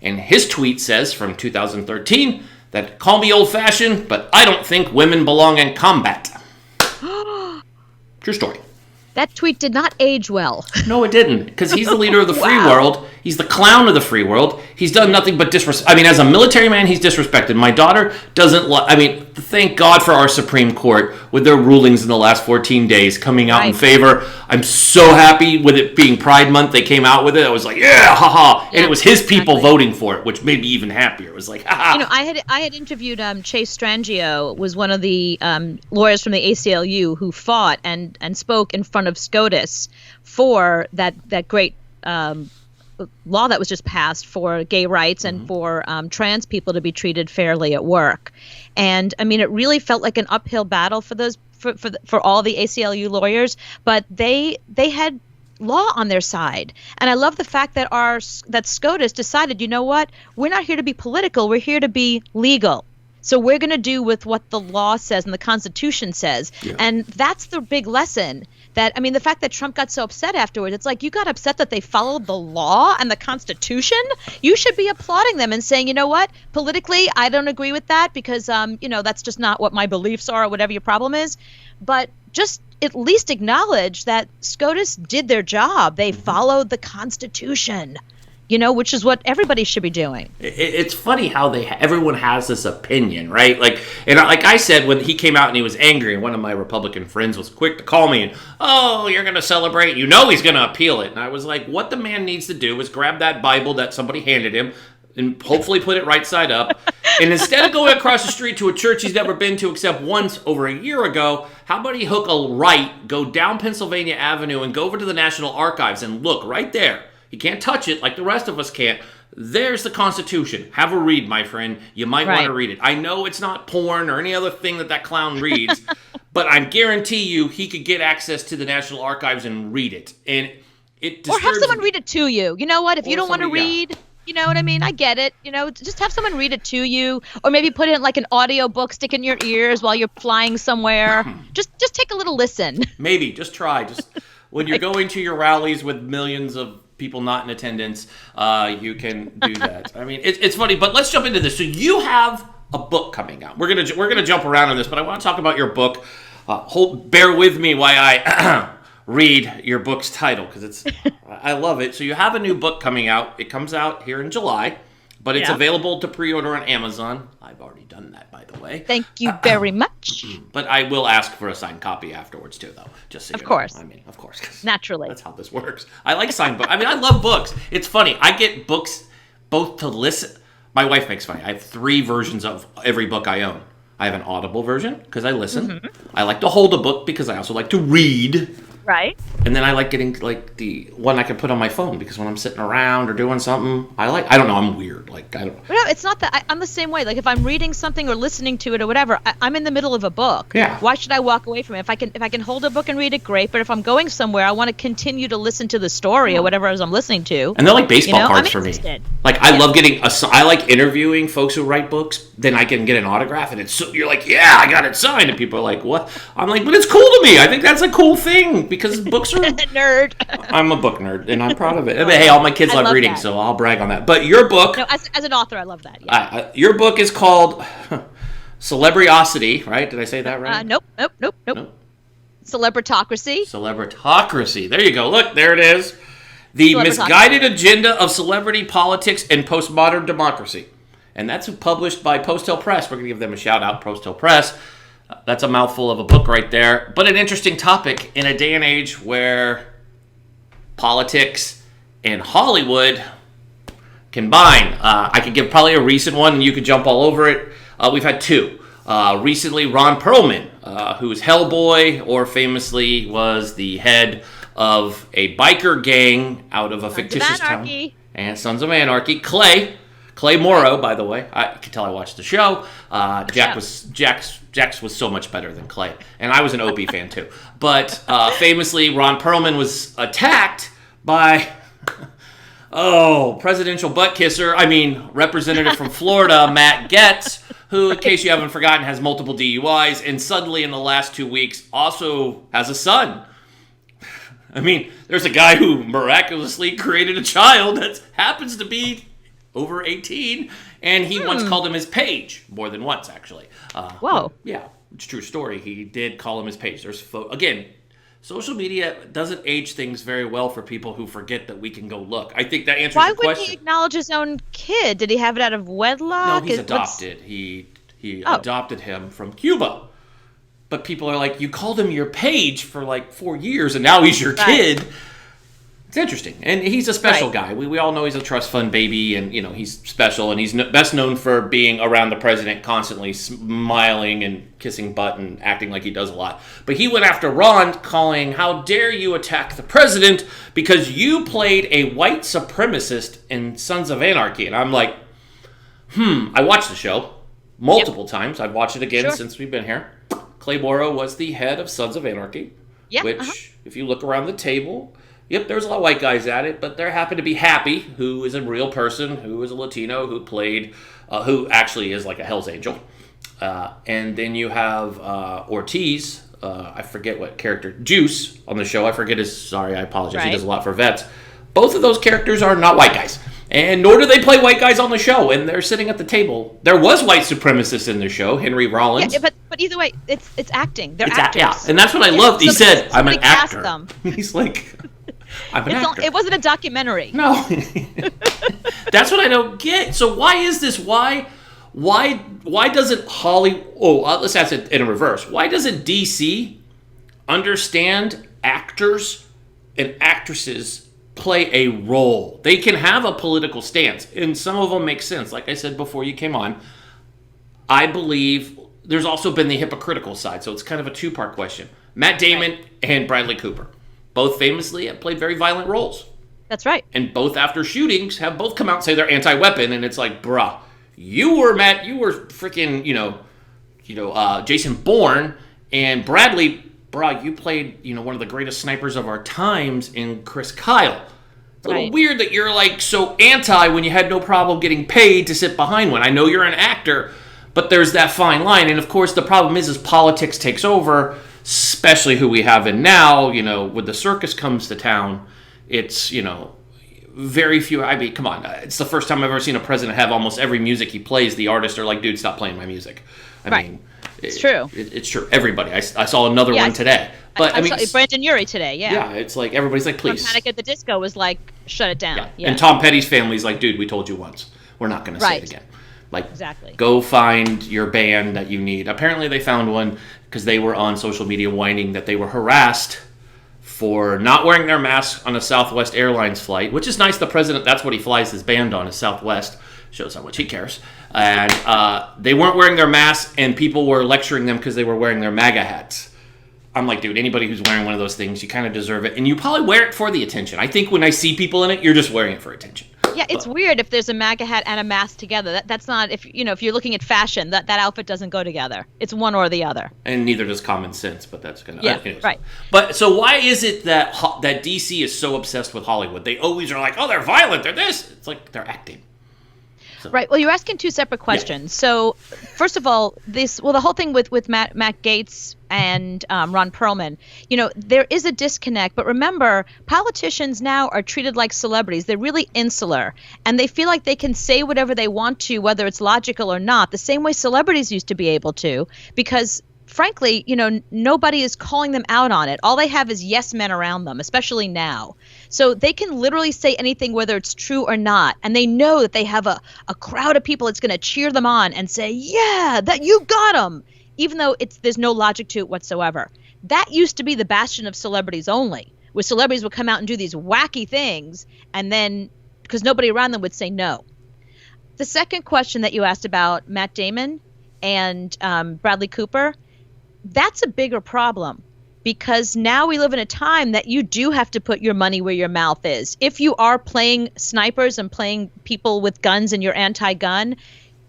And his tweet says from 2013 that, call me old-fashioned, but I don't think women belong in combat. True story. That tweet did not age well. No, it didn't, because he's the leader of the free world. He's the clown of the free world. He's done nothing but disrespect. I mean, as a military man, he's disrespected. My daughter doesn't thank God for our Supreme Court with their rulings in the last 14 days coming out in favor. I'm so happy with it being Pride Month. They came out with it. I was like, yeah, haha. And it was his people voting for it, which made me even happier. It was like, haha. I had interviewed Chase Strangio, was one of the lawyers from the ACLU who fought and spoke in front of SCOTUS for that great law that was just passed for gay rights and for trans people to be treated fairly at work. And I mean, it really felt like an uphill battle for those for all the ACLU lawyers, but they had law on their side. And I love the fact that that SCOTUS decided, you know what, we're not here to be political, we're here to be legal. So we're going to do with what the law says and the Constitution says. Yeah. And that's the big lesson. The fact that Trump got so upset afterwards, it's like, you got upset that they followed the law and the Constitution? You should be applauding them and saying, you know what, politically, I don't agree with that because, that's just not what my beliefs are or whatever your problem is. But just at least acknowledge that SCOTUS did their job. They followed the Constitution. Which is what everybody should be doing. It's funny how everyone has this opinion, right? Like I said, when he came out and he was angry, and one of my Republican friends was quick to call me and, oh, you're going to celebrate. He's going to appeal it. And I was like, what the man needs to do is grab that Bible that somebody handed him and hopefully put it right side up. And instead of going across the street to a church he's never been to except once over a year ago, how about he hook a right, go down Pennsylvania Avenue and go over to the National Archives and look right there. He can't touch it like the rest of us can't. there's the Constitution. Have a read, my friend. You might want to Right. read it. I know it's not porn or any other thing that clown reads, but I guarantee you he could get access to the National Archives and read it. And it Or have disturbs someone me. read it to you. You know what? If you Or don't want to somebody, yeah. read, you know what I mean? I get it. You know, just have someone read it to you, or maybe put it in like an audio book, stick in your ears while you're flying somewhere. Just take a little listen. Maybe just try. Just when you're going to your rallies with millions of people not in attendance, you can do that. I mean, it's funny, but let's jump into this. So you have a book coming out. We're gonna jump around on this, but I want to talk about your book. Bear with me while I read your book's title because I love it. So you have a new book coming out. It comes out here in July, but it's available to pre-order on Amazon. I've already done that, by the way. Thank you very much. But I will ask for a signed copy afterwards too, though. Just so Of you course. know. I mean, of course. 'Cause Naturally. that's how this works. I like signed books. I mean, I love books. It's funny. I get books both to listen. My wife makes fun. I have 3 versions of every book I own. I have an Audible version because I listen. I like to hold a book because I also like to read. Right. And then I like getting like the one I can put on my phone because when I'm sitting around or doing something, I don't know, I'm weird. Like I don't. No, it's not that. I'm the same way. Like if I'm reading something or listening to it or whatever, I'm in the middle of a book. Yeah. Why should I walk away from it? If I can hold a book and read it, great. But if I'm going somewhere, I want to continue to listen to the story or whatever it is I'm listening to. And they're like baseball I'm cards for me. interested. Like I love getting I like interviewing folks who write books. Then I can get an autograph, and you're like, yeah, I got it signed, and people are like, what? I'm like, but it's cool to me. I think that's a cool thing because books are. Nerd. I'm a book nerd, and I'm proud of it. But hey, all my kids I love love reading, that. so I'll brag on that. But your book, No, as an author, I love that. Yeah. your book is called Celebriosity, right? Did I say that right? Nope. Celebritocracy. Celebritocracy. There you go. Look, there it is. The Misguided Agenda of Celebrity Politics and Postmodern Democracy. And that's published by Post Hill Press. We're going to give them a shout out, Post Hill Press. That's a mouthful of a book right there. But an interesting topic in a day and age where politics and Hollywood combine. I could give probably a recent one, and you could jump all over it. We've had 2. Recently, Ron Perlman, who's Hellboy, or famously was the head of a biker gang out of a fictitious town. And Sons of Anarchy. Clay Morrow, by the way. I can tell I watched the show. Jax was so much better than Clay. And I was an Opie fan, too. But famously, Ron Perlman was attacked by... presidential butt kisser. Representative from Florida, Matt Gaetz, who, in case you haven't forgotten, has multiple DUIs, and suddenly in the last 2 weeks also has a son. There's a guy who miraculously created a child that happens to be over 18, and he once called him his page, more than once, actually. Whoa. Yeah, it's a true story. He did call him his page. Again, social media doesn't age things very well for people who forget that we can go look. I think that answers Why your question. wouldn't he acknowledge his own kid? Did he have it out of wedlock? No, he's adopted. He adopted him from Cuba. But people are like, you called him your page for like 4 years, and now he's your kid. It's interesting. And he's a special guy. We all know he's a trust fund baby, and he's special, and he's best known for being around the president constantly, smiling and kissing butt and acting like he does a lot. But he went after Ron, calling, how dare you attack the president because you played a white supremacist in Sons of Anarchy. And I'm like, I watched the show multiple times. I've watched it again since we've been here. Clay Morrow was the head of Sons of Anarchy, which, if you look around the table... Yep, there's a lot of white guys at it, but there happened to be Happy, who is a real person, who is a Latino, who actually is like a Hell's Angel. And then you have Ortiz, I forget what character, Juice on the show. I apologize. He does a lot for vets. Both of those characters are not white guys. And nor do they play white guys on the show, and they're sitting at the table. There was white supremacists in the show, Henry Rollins. Yeah, but either way, it's acting. They're actors. Yeah, and that's what I loved. He said, I'm an actor. Them. He's like... I'm an actor. It wasn't a documentary. No. That's what I don't get. So why is this? Why doesn't Hollywood... let's ask it in reverse. Why doesn't DC understand actors and actresses play a role? They can have a political stance, and some of them make sense. Like I said before you came on, I believe there's also been the hypocritical side, so it's kind of a two-part question. Matt Damon and Bradley Cooper. Both famously have played very violent roles. That's right. And both after shootings have both come out and say they're anti-weapon, and it's like, bruh, you were freaking, Jason Bourne, and Bradley, bruh, you played, one of the greatest snipers of our times in Chris Kyle. It's a little weird that you're like so anti when you had no problem getting paid to sit behind one. I know you're an actor, but there's that fine line. And of course, the problem is politics takes over, especially who we have in now. When the circus comes to town, it's, very few. I mean, come on. It's the first time I've ever seen a president have almost every music he plays. The artists are like, dude, stop playing my music. I mean, it's true. It's true. Everybody. I saw another one today. But I mean, saw Brandon Urie today. Yeah, it's like everybody's like, please. Panic at the Disco was like, shut it down. Yeah. And Tom Petty's family's like, dude, we told you once. We're not going to say it again. Like, exactly. Go find your band that you need. Apparently, they found one because they were on social media whining that they were harassed for not wearing their masks on a Southwest Airlines flight, which is nice. The president, that's what he flies his band on, is Southwest. Shows how much he cares. And they weren't wearing their masks, and people were lecturing them because they were wearing their MAGA hats. I'm like, dude, anybody who's wearing one of those things, you kind of deserve it. And you probably wear it for the attention. I think when I see people in it, you're just wearing it for attention. Yeah, it's weird if there's a MAGA hat and a mask together. That's not, if you're looking at fashion, that outfit doesn't go together. It's one or the other. And neither does common sense, but that's kind of... Yeah, right. But so why is it that DC is so obsessed with Hollywood? They always are like, oh, they're violent, they're this. It's like they're acting. So. Right. Well, you're asking two separate questions. Yeah. So, first of all, the whole thing with Matt Gaetz and Ron Perlman, there is a disconnect. But remember, politicians now are treated like celebrities. They're really insular, and they feel like they can say whatever they want to, whether it's logical or not, the same way celebrities used to be able to, because frankly, nobody is calling them out on it. All they have is yes men around them, especially now. So they can literally say anything, whether it's true or not. And they know that they have a crowd of people that's going to cheer them on and say, yeah, that you got them, even though there's no logic to it whatsoever. That used to be the bastion of celebrities only, where celebrities would come out and do these wacky things, and then because nobody around them would say no. The second question that you asked about Matt Damon and Bradley Cooper, that's a bigger problem, because now we live in a time that you do have to put your money where your mouth is. If you are playing snipers and playing people with guns and you're anti-gun,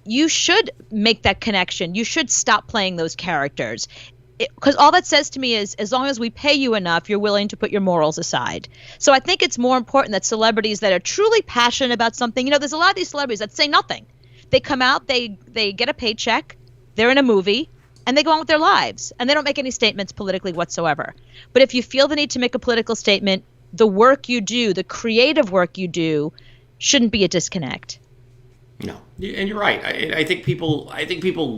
you should make that connection. You should stop playing those characters. Because all that says to me is, as long as we pay you enough, you're willing to put your morals aside. So I think it's more important that celebrities that are truly passionate about something, there's a lot of these celebrities that say nothing. They come out, they get a paycheck, they're in a movie, and they go on with their lives, and they don't make any statements politically whatsoever. But if you feel the need to make a political statement, the work you do, the creative work you do, shouldn't be a disconnect. No, and you're right. I think people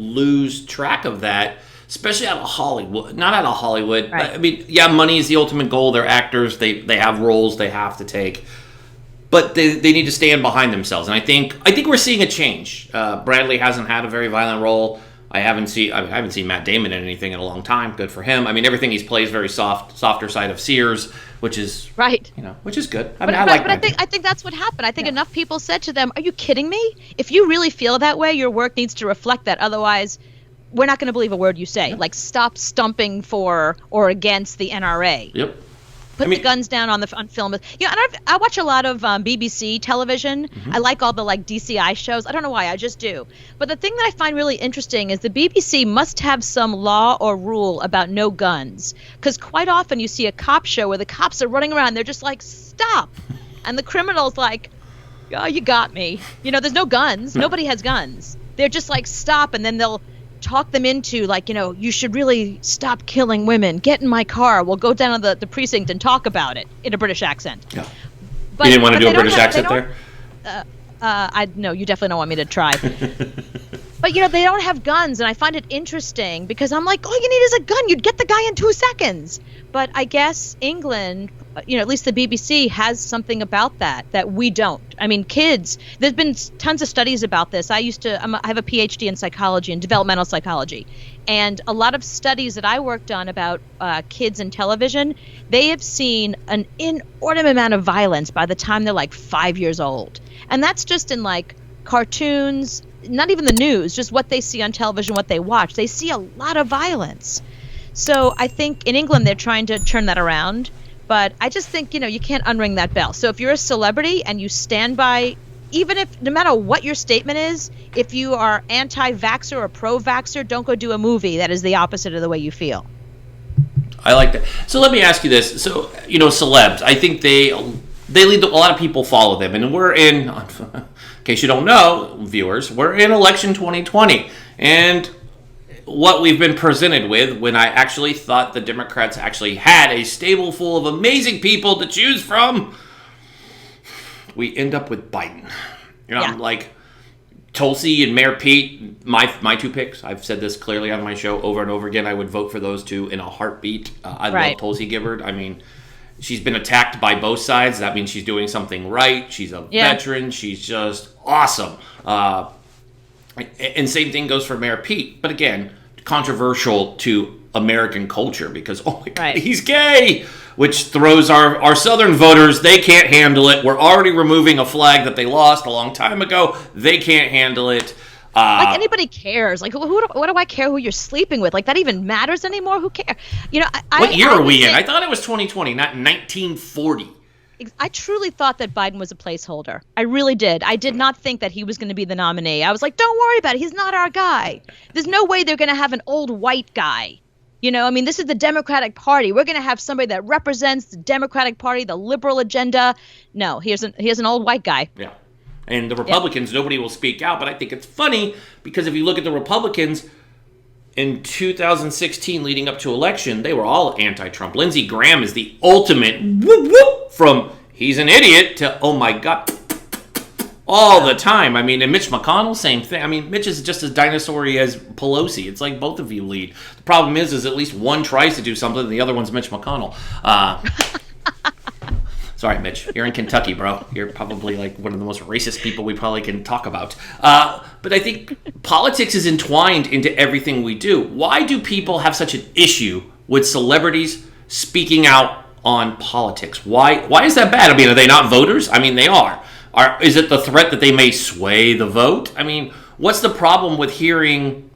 lose track of that, especially out of Hollywood. Not out of Hollywood. Right. I mean, yeah, money is the ultimate goal. They're actors. They have roles they have to take. But they need to stand behind themselves. And I think we're seeing a change. Bradley hasn't had a very violent role. I haven't seen Matt Damon in anything in a long time. Good for him. I mean, everything he's plays very softer side of Sears, which is right. Which is good. I think that's what happened. I think enough people said to them, "Are you kidding me? If you really feel that way, your work needs to reflect that. Otherwise, we're not going to believe a word you say. Yep. Like, stop stumping for or against the NRA. Yep. Put the guns down on film. I watch a lot of BBC television. Mm-hmm. I like all the DCI shows. I don't know why, I just do. But the thing that I find really interesting is the BBC must have some law or rule about no guns. Because quite often you see a cop show where the cops are running around. They're just like, stop. And the criminal's like, oh, you got me. There's no guns. Nobody has guns. They're just like, stop. And then they'll talk them into you should really stop killing women. Get in my car. We'll go down to the precinct and talk about it in a British accent. Yeah. But, you didn't want to do a British accent there? No, you definitely don't want me to try. But they don't have guns, and I find it interesting because I'm like, all you need is a gun. You'd get the guy in 2 seconds. But I guess England, at least the BBC has something about that we don't. I mean, kids, there's been tons of studies about this. I have a PhD in psychology and developmental psychology. And a lot of studies that I worked on about kids in television, they have seen an inordinate amount of violence by the time they're 5 years old. And that's just in cartoons, not even the news, just what they see on television, what they watch. They see a lot of violence. So I think in England they're trying to turn that around. But I just think, you can't unring that bell. So if you're a celebrity and you stand by, even if, no matter what your statement is, if you are anti-vaxxer or pro-vaxxer, don't go do a movie that is the opposite of the way you feel. I like that. So let me ask you this. So, celebs, I think they lead, a lot of people follow them. And we're in, in case you don't know, viewers, we're in election 2020. And what we've been presented with, when I actually thought the Democrats actually had a stable full of amazing people to choose from, we end up with Biden. I'm like, Tulsi and Mayor Pete, my two picks. I've said this clearly on my show over and over again. I would vote for those two in a heartbeat. I love Tulsi Gabbard. I mean, she's been attacked by both sides. That means she's doing something right. She's a veteran. She's just awesome. And same thing goes for Mayor Pete. But again, controversial to American culture because, oh my God, he's gay, which throws our Southern voters. They can't handle it. We're already removing a flag that they lost a long time ago. They can't handle it. Like anybody cares. Like, what do I care who you're sleeping with? Like, that even matters anymore? Who cares? What year are we in? I thought it was 2020, not 1940. I truly thought that Biden was a placeholder. I really did. I did not think that he was going to be the nominee. I was like, don't worry about it. He's not our guy. There's no way they're going to have an old white guy. This is the Democratic Party. We're going to have somebody that represents the Democratic Party, the liberal agenda. No, here's an old white guy. Yeah. And the Republicans, nobody will speak out. But I think it's funny because if you look at the Republicans in 2016 leading up to election, they were all anti-Trump. Lindsey Graham is the ultimate whoop whoop from he's an idiot to, oh my God, all the time. I mean, and Mitch McConnell, same thing. I mean, Mitch is just as dinosaur-y as Pelosi. It's like both of you lead. The problem is at least one tries to do something and the other one's Mitch McConnell. Sorry, Mitch. You're in Kentucky, bro. You're probably like one of the most racist people we probably can talk about. But I think politics is entwined into everything we do. Why do people have such an issue with celebrities speaking out on politics? Why is that bad? I mean, are they not voters? I mean, they are. Is it the threat that they may sway the vote? I mean, what's the problem with hearing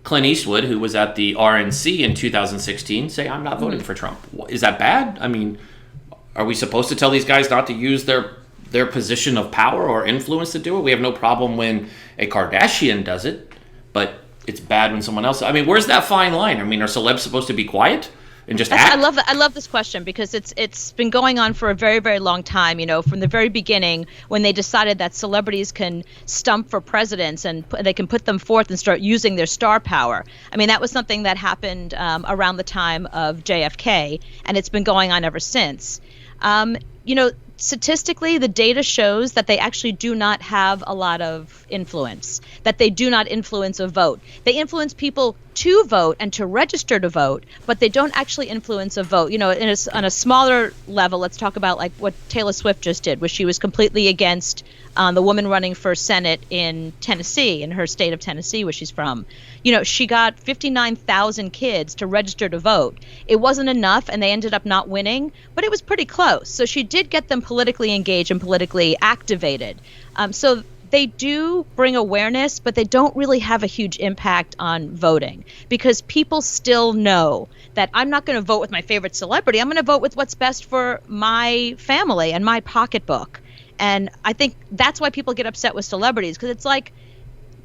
Clint Eastwood, who was at the RNC in 2016, say, I'm not voting for Trump? Is that bad? I mean, are we supposed to tell these guys not to use their position of power or influence to do it? We have no problem when a Kardashian does it, but it's bad when someone else. I mean, where's that fine line? I mean, are celebs supposed to be quiet and just act? I love this question because it's been going on for a very, very long time. From the very beginning when they decided that celebrities can stump for presidents and they can put them forth and start using their star power. I mean, that was something that happened around the time of JFK, and it's been going on ever since. Statistically, the data shows that they actually do not have a lot of influence, that they do not influence a vote. They influence people to vote and to register to vote, but they don't actually influence a vote. On a smaller level, let's talk about like what Taylor Swift just did, where she was completely against the woman running for Senate in Tennessee, in her state of Tennessee, where she's from. She got 59,000 kids to register to vote. It wasn't enough, and they ended up not winning, but it was pretty close. So she did get them politically engaged and politically activated. So they do bring awareness, but they don't really have a huge impact on voting because people still know that I'm not going to vote with my favorite celebrity. I'm going to vote with what's best for my family and my pocketbook. And I think that's why people get upset with celebrities, because it's like,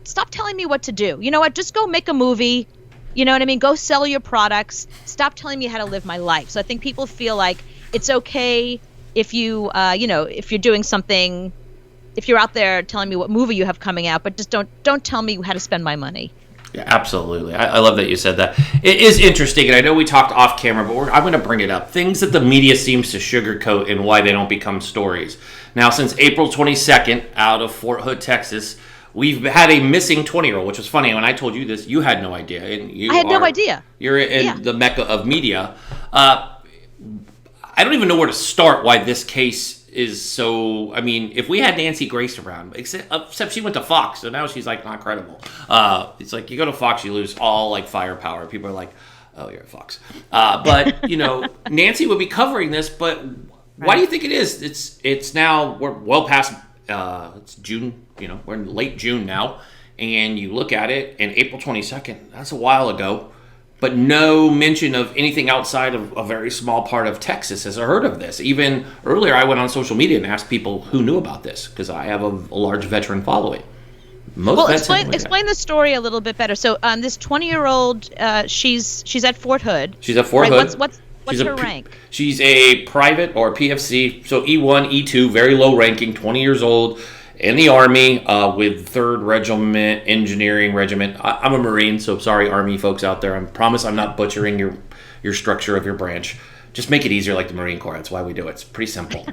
stop telling me what to do. You know what? Just go make a movie. You know what I mean? Go sell your products. Stop telling me how to live my life. So I think people feel like it's okay if you, if you're doing something, if you're out there telling me what movie you have coming out, but just don't tell me how to spend my money. Yeah, absolutely. I love that you said that. It is interesting, and I know we talked off camera, but I'm going to bring it up. Things that the media seems to sugarcoat and why they don't become stories. Now, since April 22nd, out of Fort Hood, Texas, we've had a missing 20-year-old, which was funny. When I told you this, you had no idea. And I had no idea. You're in the mecca of media. I don't even know where to start why this case is so... I mean, if we had Nancy Grace around, except she went to Fox, so now she's, like, not credible. It's like, you go to Fox, you lose all, like, firepower. People are like, oh, you're at Fox. But, Nancy would be covering this, but... Why do you think it is? It's now, we're well past, it's June, we're in late June now, and you look at it, and April 22nd, that's a while ago, but no mention of anything outside of a very small part of Texas has heard of this. Even earlier, I went on social media and asked people who knew about this, because I have a large veteran following. Explain the story a little bit better. So, this 20-year-old, she's at Fort Hood. She's at Fort Hood. What's her rank? She's a private or PFC, so E1, E2, very low ranking, 20 years old, in the Army with 3rd Regiment, Engineering Regiment. I'm a Marine, so sorry, Army folks out there. I promise I'm not butchering your structure of your branch. Just make it easier like the Marine Corps. That's why we do it. It's pretty simple.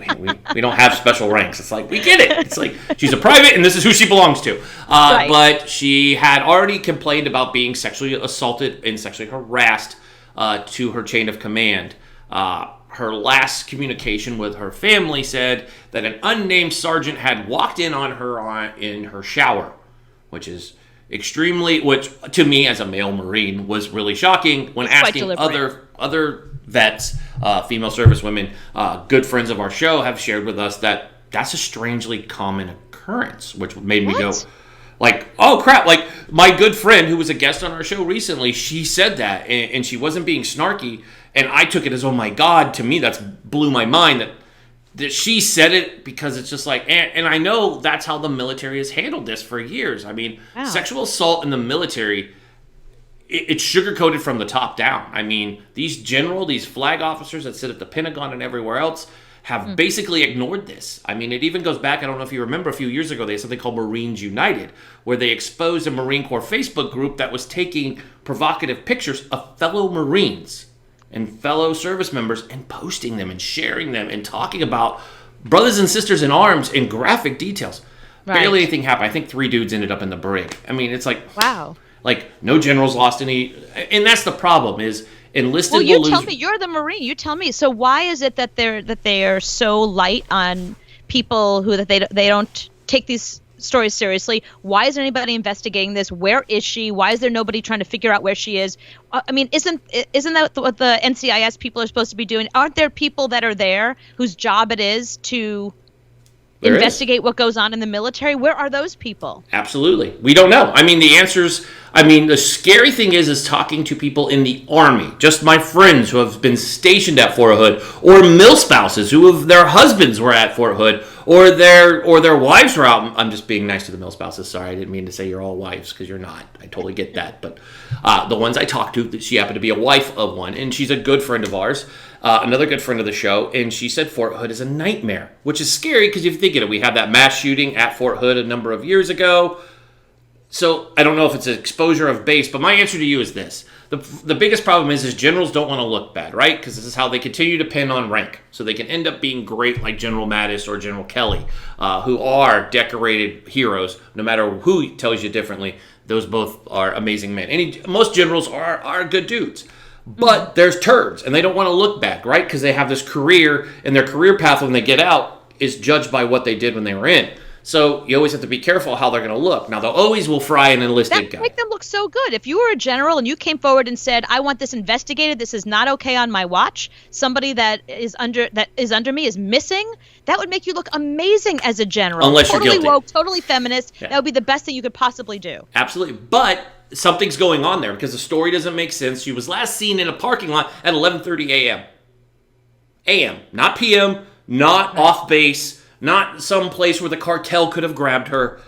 We don't have special ranks. It's like, we get it. It's like, she's a private, and this is who she belongs to. Right. But she had already complained about being sexually assaulted and sexually harassed to her chain of command. Her last communication with her family said that an unnamed sergeant had walked in on her in her shower, which to me as a male Marine was really shocking when asking other vets, female service women, good friends of our show have shared with us that that's a strangely common occurrence, which made me go like, oh crap, like my good friend who was a guest on our show recently, she said that and she wasn't being snarky. And I took it as, oh my God, to me, that's blew my mind that she said it, because it's just like, and I know that's how the military has handled this for years. I mean, sexual assault in the military, it's sugar-coated from the top down. I mean, these flag officers that sit at the Pentagon and everywhere else have basically ignored this. I mean, it even goes back, I don't know if you remember, a few years ago, they had something called Marines United, where they exposed a Marine Corps Facebook group that was taking provocative pictures of fellow Marines and fellow service members and posting them and sharing them and talking about brothers and sisters in arms in graphic details. Right. Barely anything happened. I think 3 dudes ended up in the brig. I mean, it's like, wow. Like, no generals lost any. And that's the problem, is enlisted will lose. Tell me, you're the Marine. You tell me. So why is it that they are so light on people who that they don't take these stories seriously? Why isn't anybody investigating this? Where is she? Why is there nobody trying to figure out where she is? I mean, isn't that what the NCIS people are supposed to be doing? Aren't there people that are there whose job it is to investigate what goes on in the military? Where are those people? Absolutely. We don't know. I mean, the scary thing is talking to people in the Army, just my friends who have been stationed at Fort Hood, or mill spouses their husbands were at Fort Hood, or their wives were out. I'm just being nice to the mill spouses. Sorry, I didn't mean to say you're all wives, because you're not. I totally get that. But the ones I talked to, she happened to be a wife of one, and she's a good friend of ours, another good friend of the show, and she said Fort Hood is a nightmare, which is scary, because if you think of it, we had that mass shooting at Fort Hood a number of years ago. So I don't know if it's an exposure of base, but my answer to you is this. The biggest problem is generals don't want to look bad, right? Because this is how they continue to pin on rank. So they can end up being great like General Mattis or General Kelly, who are decorated heroes. No matter who tells you differently, those both are amazing men. Most generals are good dudes. But there's turds, and they don't want to look bad, right? Because they have this career, and their career path when they get out is judged by what they did when they were in. So you always have to be careful how they're going to look. Now, they'll always will fry an enlisted guy. That make them look so good. If you were a general and you came forward and said, I want this investigated, this is not okay on my watch, somebody that is under me is missing, that would make you look amazing as a general. Unless you're guilty. Totally woke, totally feminist. Yeah. That would be the best thing you could possibly do. Absolutely. But something's going on there, because the story doesn't make sense. She was last seen in a parking lot at 11:30 a.m. A.m., not P.m., not off base, not some place where the cartel could have grabbed her.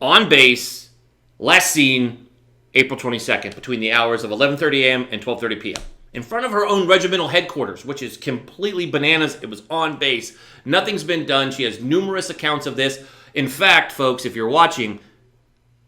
On base, last seen April 22nd, between the hours of 11:30 a.m. and 12:30 p.m. in front of her own regimental headquarters, which is completely bananas. It was on base. Nothing's been done. She has numerous accounts of this. In fact, folks, if you're watching,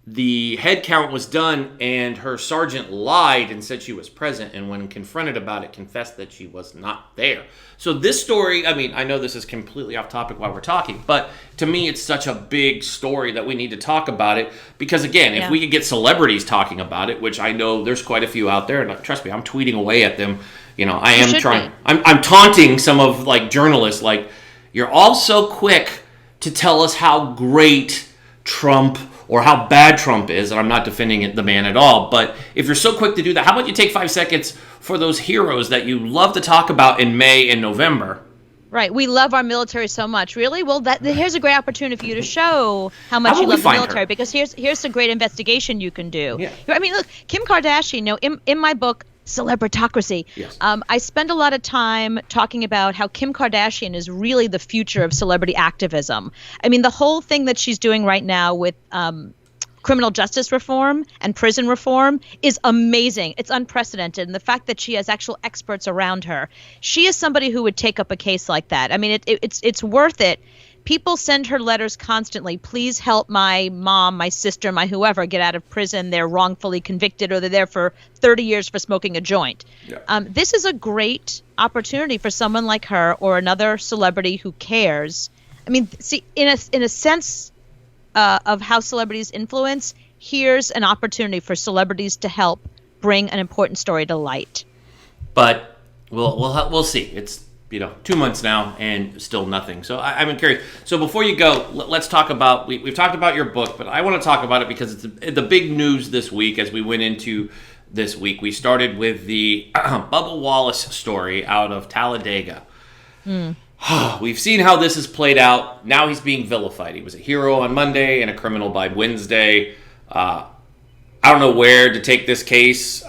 the head count was done, and her sergeant lied and said she was present, and when confronted about it, confessed that she was not there. So this story, I mean, I know this is completely off topic while we're talking, but to me, it's such a big story that we need to talk about it, because again, if we could get celebrities talking about it, which I know there's quite a few out there, and trust me, I'm tweeting away at them. You know, I am trying. I'm taunting some of like journalists, like, you're all so quick to tell us how great Trump or how bad Trump is, and I'm not defending the man at all, but if you're so quick to do that, how about you take 5 seconds for those heroes that you love to talk about in May and November? Right. We love our military so much. Really? Well, here's a great opportunity for you to show how much you love the military, because here's a great investigation you can do. Yeah. I mean, look, Kim Kardashian, in my book, celebritocracy. Yes. I spend a lot of time talking about how Kim Kardashian is really the future of celebrity activism. I mean, the whole thing that she's doing right now with criminal justice reform and prison reform is amazing. It's unprecedented. And the fact that she has actual experts around her, she is somebody who would take up a case like that. I mean, it's worth it. People send her letters constantly. Please help my mom, my sister, my whoever get out of prison. They're wrongfully convicted or they're there for 30 years for smoking a joint. Yeah. This is a great opportunity for someone like her or another celebrity who cares. I mean, see, in a sense of how celebrities influence, here's an opportunity for celebrities to help bring an important story to light. But we'll see. It's 2 months now and still nothing. So I'm curious. So before you go, let's talk about, we've talked about your book, but I want to talk about it because it's the big news this week. As we went into this week, we started with the Bubba Wallace story out of Talladega. We've seen how this has played out. Now he's being vilified. He was a hero on Monday and a criminal by Wednesday. I don't know where to take this case.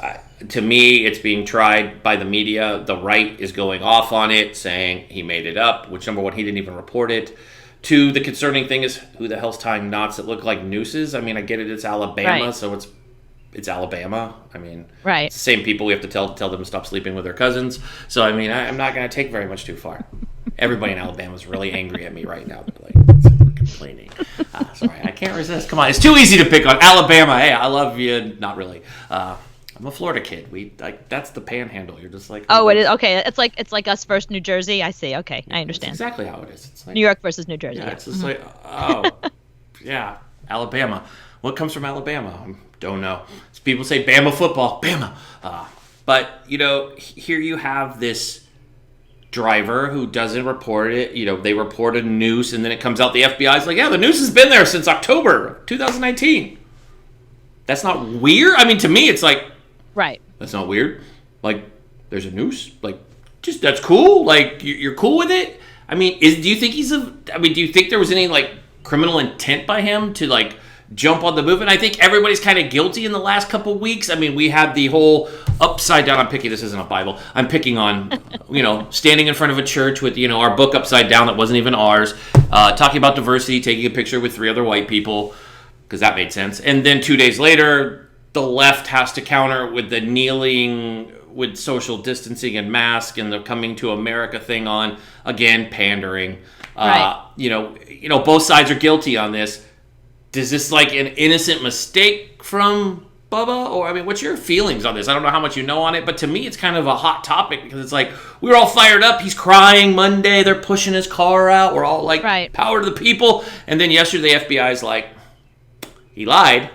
To me, it's being tried by the media. The right is going off on it, saying he made it up, which, number one, he didn't even report it. Two, the concerning thing is, who the hell's tying knots that look like nooses? I mean, I get it, it's Alabama, right. So it's Alabama. I mean, right. It's the same people we have to tell them to stop sleeping with their cousins. So, I mean, I'm not going to take very much too far. Everybody in Alabama is really angry at me right now. They're like, complaining. Sorry, I can't resist. Come on, it's too easy to pick on Alabama. Hey, I love you. Not really. I'm a Florida kid. That's the panhandle. You're just like, oh, it is okay. It's like us versus New Jersey. I see. Okay, I understand. That's exactly how it is. It's like New York versus New Jersey. Yeah, it's just like, oh, yeah, Alabama. What comes from Alabama? Don't know. People say Bama football, Bama. But here you have this driver who doesn't report it. They report a noose, and then it comes out the FBI's like, yeah, the noose has been there since October 2019. That's not weird. I mean, to me, it's like. Right. That's not weird. Like, there's a noose. Like, just that's cool. Like, you're cool with it. I mean, do you think do you think there was any criminal intent by him to jump on the movement? I think everybody's kind of guilty in the last couple of weeks. I mean, we had the whole upside down. This isn't a Bible. I'm picking on, standing in front of a church with our book upside down that wasn't even ours, talking about diversity, taking a picture with 3 other white people because that made sense, and then 2 days later. The left has to counter with the kneeling with social distancing and mask and the coming to America thing on, again, pandering. Right. Both sides are guilty on this. Does this an innocent mistake from Bubba? Or, I mean, what's your feelings on this? I don't know how much you know on it, but to me it's kind of a hot topic because it's like, we were all fired up. He's crying Monday. They're pushing his car out. We're all right. Power to the people. And then yesterday the FBI's like, he lied.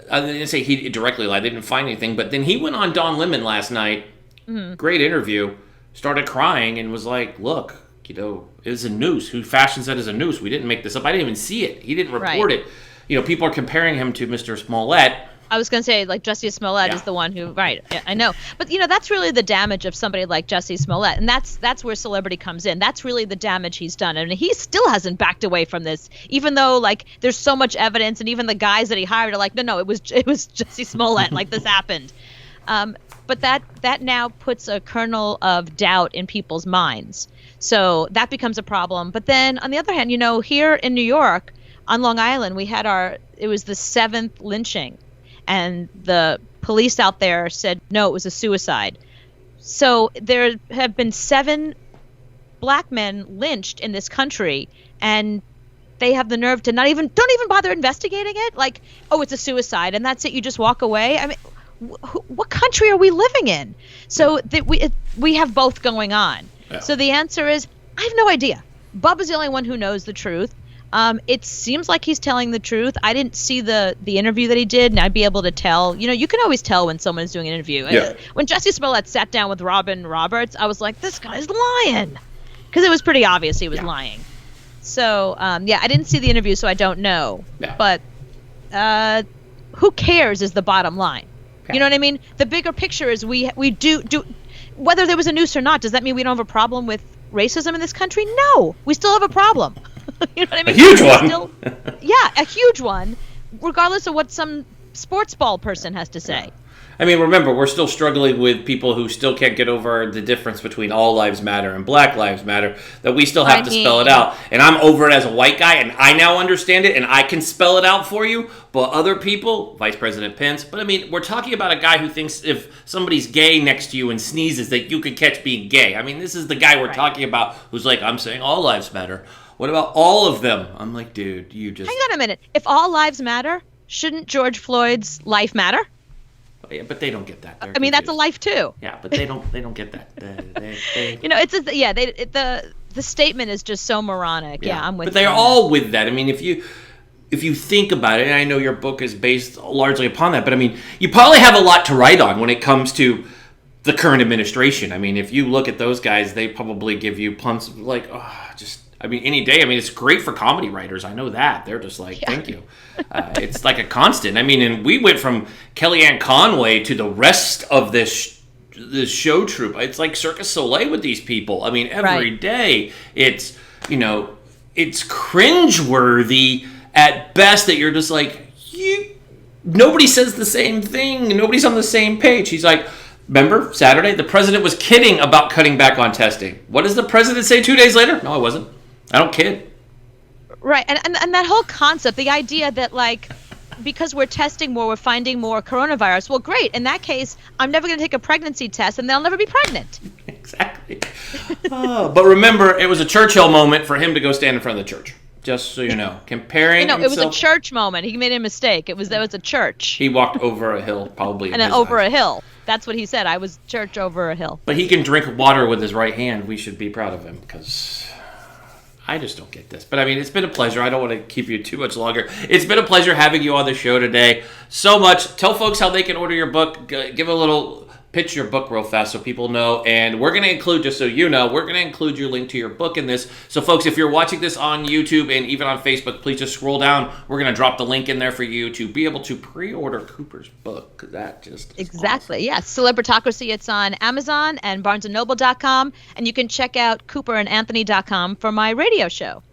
I didn't say he directly lied. They didn't find anything. But then he went on Don Lemon last night. Mm-hmm. Great interview. Started crying and was like, look, it's a noose. Who fashions that as a noose? We didn't make this up. I didn't even see it. He didn't report it. People are comparing him to Mr. Smollett. I was going to say, Jussie Smollett is the one who, right, yeah, I know. But, that's really the damage of somebody like Jussie Smollett. And that's where celebrity comes in. That's really the damage he's done. And he still hasn't backed away from this, even though, there's so much evidence. And even the guys that he hired are like, no, it was Jussie Smollett. This happened. But that now puts a kernel of doubt in people's minds. So that becomes a problem. But then, on the other hand, here in New York, on Long Island, we had it was the 7th lynching. And the police out there said, no, it was a suicide. So there have been 7 black men lynched in this country, and they have the nerve to don't even bother investigating it. It's a suicide, and that's it. You just walk away. I mean, what country are we living in? So we have both going on. Yeah. So the answer is, I have no idea. Bubba's the only one who knows the truth. It seems like he's telling the truth. I didn't see the interview that he did, and I'd be able to tell. You can always tell when someone's doing an interview. Yeah. When Jussie Smollett sat down with Robin Roberts, I was like, this guy's lying. Because it was pretty obvious he was lying. So, I didn't see the interview, so I don't know. Yeah. But who cares is the bottom line. Yeah. You know what I mean? The bigger picture is we do whether there was a noose or not, does that mean we don't have a problem with racism in this country? No. We still have a problem. You know what I mean? A huge one. A huge one, regardless of what some sports ball person has to say. I mean, remember, we're still struggling with people who still can't get over the difference between all lives matter and Black lives matter, that we still have to spell it out. And I'm over it as a white guy, and I now understand it, and I can spell it out for you. But other people, Vice President Pence, but I mean, we're talking about a guy who thinks if somebody's gay next to you and sneezes that you could catch being gay. I mean, this is the guy we're talking about who's like, I'm saying all lives matter. What about all of them? I'm like, dude, you just... Hang on a minute. If all lives matter, shouldn't George Floyd's life matter? Yeah, but they don't get that. I mean, that's a life too. Yeah, but they don't get that. It's just, the statement is just so moronic. Yeah, I'm with you. But they're all with that. I mean, if you think about it, and I know your book is based largely upon that, but I mean, you probably have a lot to write on when it comes to the current administration. I mean, if you look at those guys, they probably give you punts like, any day. I mean, it's great for comedy writers. I know that. They're just like, thank you. It's like a constant. I mean, and we went from Kellyanne Conway to the rest of this show troupe. It's like Circus Soleil with these people. I mean, every day it's, it's cringeworthy at best that you're just like, nobody says the same thing. Nobody's on the same page. He's like, remember Saturday? The president was kidding about cutting back on testing. What does the president say 2 days later? No, I wasn't. I don't kid. Right. And that whole concept, the idea that, like, because we're testing more, we're finding more coronavirus. Well, great. In that case, I'm never going to take a pregnancy test and they'll never be pregnant. Exactly. But remember, it was a Churchill moment for him to go stand in front of the church. Just so you know. Comparing himself... it was a church moment. He made a mistake. That was a church. He walked over a hill, probably. And then over a hill. That's what he said. I was church over a hill. But he can drink water with his right hand. We should be proud of him because... I just don't get this. But I mean, it's been a pleasure. I don't want to keep you too much longer. It's been a pleasure having you on the show today. So much. Tell folks how they can order your book. Give a little pitch your book real fast so people know. And we're going to include, just so you know, we're going to include your link to your book in this. So folks, if you're watching this on YouTube and even on Facebook, please just scroll down. We're going to drop the link in there for you to be able to pre-order Cooper's book. That just is exactly. Awesome. Yes. Celebritocracy. It's on Amazon and BarnesandNoble.com. And you can check out CooperandAnthony.com for my radio show.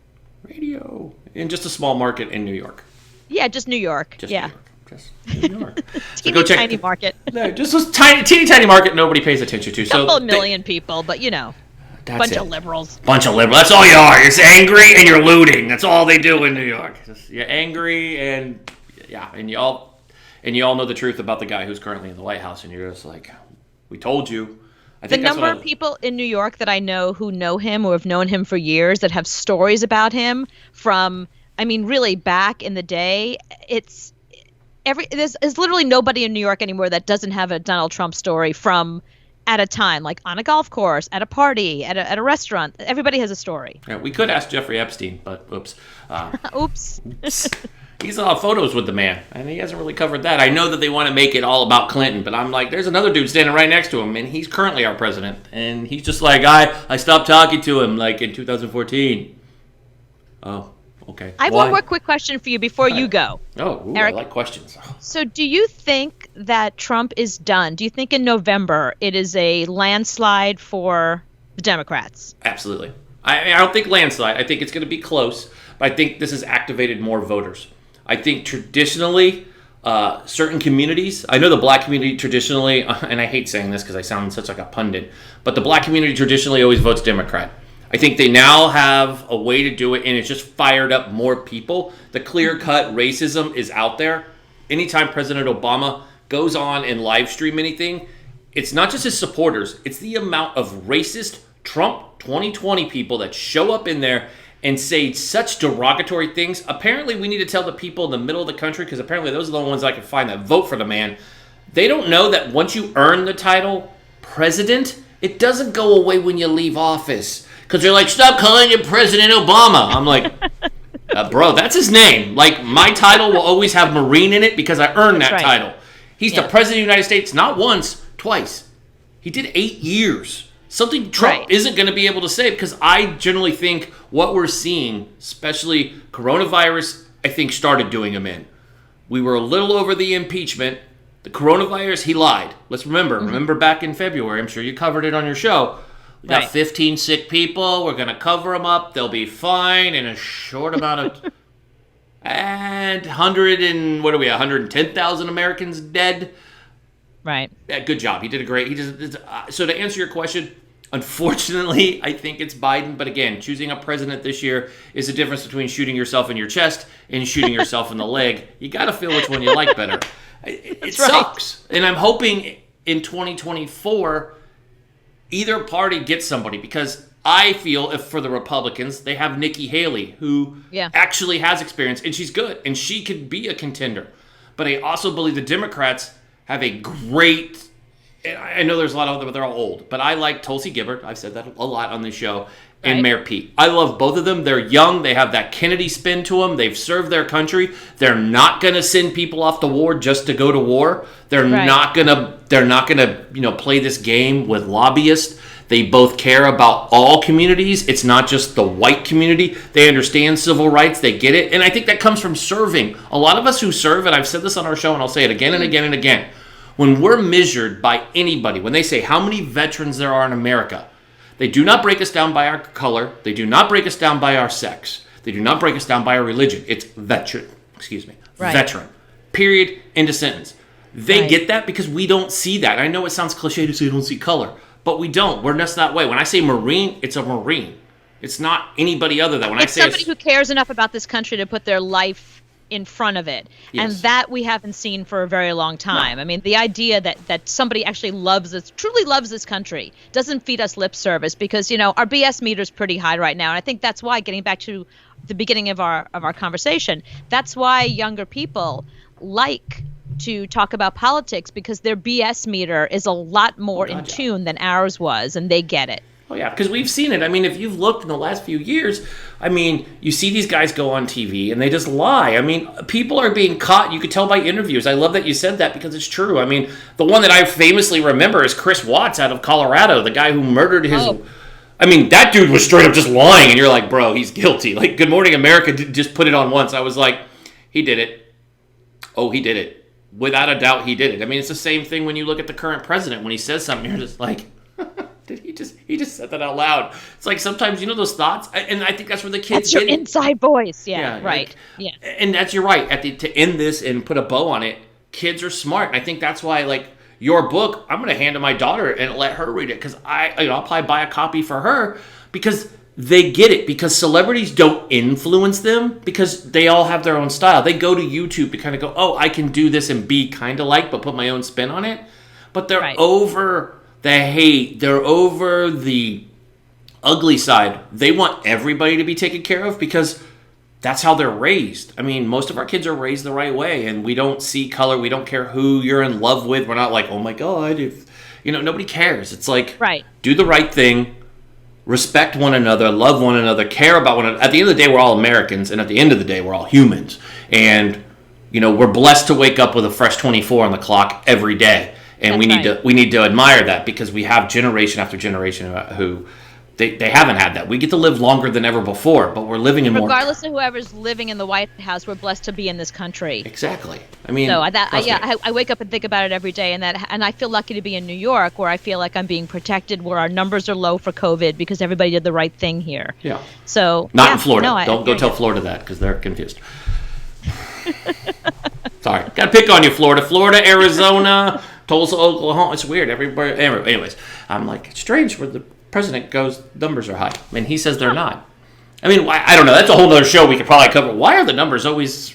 Radio. In just a small market in New York. Yeah, just New York. New York. Just New York. Tiny market. No, just a teeny market nobody pays attention to. Couple million people, but bunch of liberals. Bunch of liberals. That's all you are. You're angry and you're looting. That's all they do in New York. You're angry and you all know the truth about the guy who's currently in the White House, and you're just like, we told you. I think the number of people in New York that I know who know him or have known him for years that have stories about him from, really back in the day, there's literally nobody in New York anymore that doesn't have a Donald Trump story from at a time, like on a golf course, at a party, at a restaurant. Everybody has a story. Yeah, we could ask Jeffrey Epstein, but oops. Oops. He's on photos with the man, and he hasn't really covered that. I know that they want to make it all about Clinton, but I'm like, there's another dude standing right next to him, and he's currently our president. And he's just like, I stopped talking to him, like, in 2014. Oh. Okay. I have one more quick question for you before you go. Eric, I like questions. So do you think that Trump is done? Do you think in November it is a landslide for the Democrats? Absolutely. I don't think landslide. I think it's going to be close, but I think this has activated more voters. I think traditionally, certain communities, I know the black community traditionally, and I hate saying this because I sound such like a pundit, but the black community traditionally always votes Democrat. I think they now have a way to do it, and it's just fired up more people. The clear-cut racism is out there. Anytime President Obama goes on and live stream anything, it's not just his supporters. It's the amount of racist Trump 2020 people that show up in there and say such derogatory things. Apparently, we need to tell the people in the middle of the country, because apparently those are the ones I can find that vote for the man. They don't know that once you earn the title president, it doesn't go away when you leave office. Because they're like, stop calling you President Obama. I'm like, bro, that's his name. Like, my title will always have Marine in it because I earned that title. He's the President of the United States, not once, twice. He did 8 years. Something Trump isn't going to be able to say, because I generally think what we're seeing, especially coronavirus, I think started doing him in. We were a little over the impeachment. The coronavirus, he lied. Let's remember back in February, I'm sure you covered it on your show. We got 15 sick people. We're going to cover them up. They'll be fine in a short amount of... and 110,000 Americans dead. Right. Yeah, good job. He did a great. He just so to answer your question, unfortunately, I think it's Biden. But again, choosing a president this year is the difference between shooting yourself in your chest and shooting yourself in the leg. You got to feel which one you like better. It sucks, and I'm hoping in 2024 either party gets somebody, because I feel if for the Republicans they have Nikki Haley, who actually has experience and she's good and she could be a contender. But I also believe the Democrats have a great, I know there's a lot of them, but they're all old. But I like Tulsi Gabbard. I've said that a lot on this show. And Mayor Pete. I love both of them. They're young. They have that Kennedy spin to them. They've served their country. They're not going to send people off to war just to go to war. They're not going to play this game with lobbyists. They both care about all communities. It's not just the white community. They understand civil rights. They get it. And I think that comes from serving. A lot of us who serve, and I've said this on our show, and I'll say it again and again and again, when we're measured by anybody, when they say how many veterans there are in America, they do not break us down by our color. They do not break us down by our sex. They do not break us down by our religion. It's veteran. Veteran. Period. End of sentence. They get that because we don't see that. I know it sounds cliche to say you don't see color, but we don't. We're just that way. When I say Marine, it's a Marine. It's not anybody other than when I say somebody who cares enough about this country to put their life in front of it. Yes. And that we haven't seen for a very long time. No. I mean, the idea that somebody actually truly loves this country, doesn't feed us lip service, because, our BS meter is pretty high right now. And I think that's why, getting back to the beginning of our conversation, that's why younger people like to talk about politics, because their BS meter is a lot more in tune than ours was, and they get it. Oh, yeah, because we've seen it. I mean, if you've looked in the last few years, I mean, you see these guys go on TV and they just lie. I mean, people are being caught. You could tell by interviews. I love that you said that because it's true. I mean, the one that I famously remember is Chris Watts out of Colorado, the guy who murdered his... Oh. I mean, that dude was straight up just lying, and you're like, bro, he's guilty. Like, Good Morning America just put it on once. I was like, he did it. Oh, he did it. Without a doubt, he did it. I mean, it's the same thing when you look at the current president. When he says something, you're just like... Did he just said that out loud? It's like sometimes those thoughts, and I think that's where the kids. That's your inside voice, yeah, right, like, yeah. And that's you're right. To end this and put a bow on it, kids are smart, and I think that's why, like, your book, I'm going to hand to my daughter and let her read it, because I'll probably buy a copy for her, because they get it, because celebrities don't influence them, because they all have their own style. They go to YouTube to kind of go, oh, I can do this and be kind of like, but put my own spin on it. But they're over the hate. They're over the ugly side. They want everybody to be taken care of because that's how they're raised. I mean, most of our kids are raised the right way, and we don't see color. We don't care who you're in love with. We're not like, oh my God, nobody cares. It's like, do the right thing, respect one another, love one another, care about one another. At the end of the day, we're all Americans, and at the end of the day, we're all humans. And, we're blessed to wake up with a fresh 24 on the clock every day. And we need to admire that, because we have generation after generation who they haven't had that. We get to live longer than ever before, but we're living in more. Regardless of whoever's living in the White House, we're blessed to be in this country. Exactly. I mean, so I wake up and think about it every day, and I feel lucky to be in New York, where I feel like I'm being protected, where our numbers are low for COVID because everybody did the right thing here. Yeah. So not in Florida. Don't go tell Florida that, because they're confused. Sorry, got to pick on you, Florida, Arizona. Tulsa, Oklahoma. It's weird. Everybody. Anyways, I'm like, it's strange where the president goes, numbers are high. I mean, he says they're not. I mean, I don't know. That's a whole other show we could probably cover. Why are the numbers always...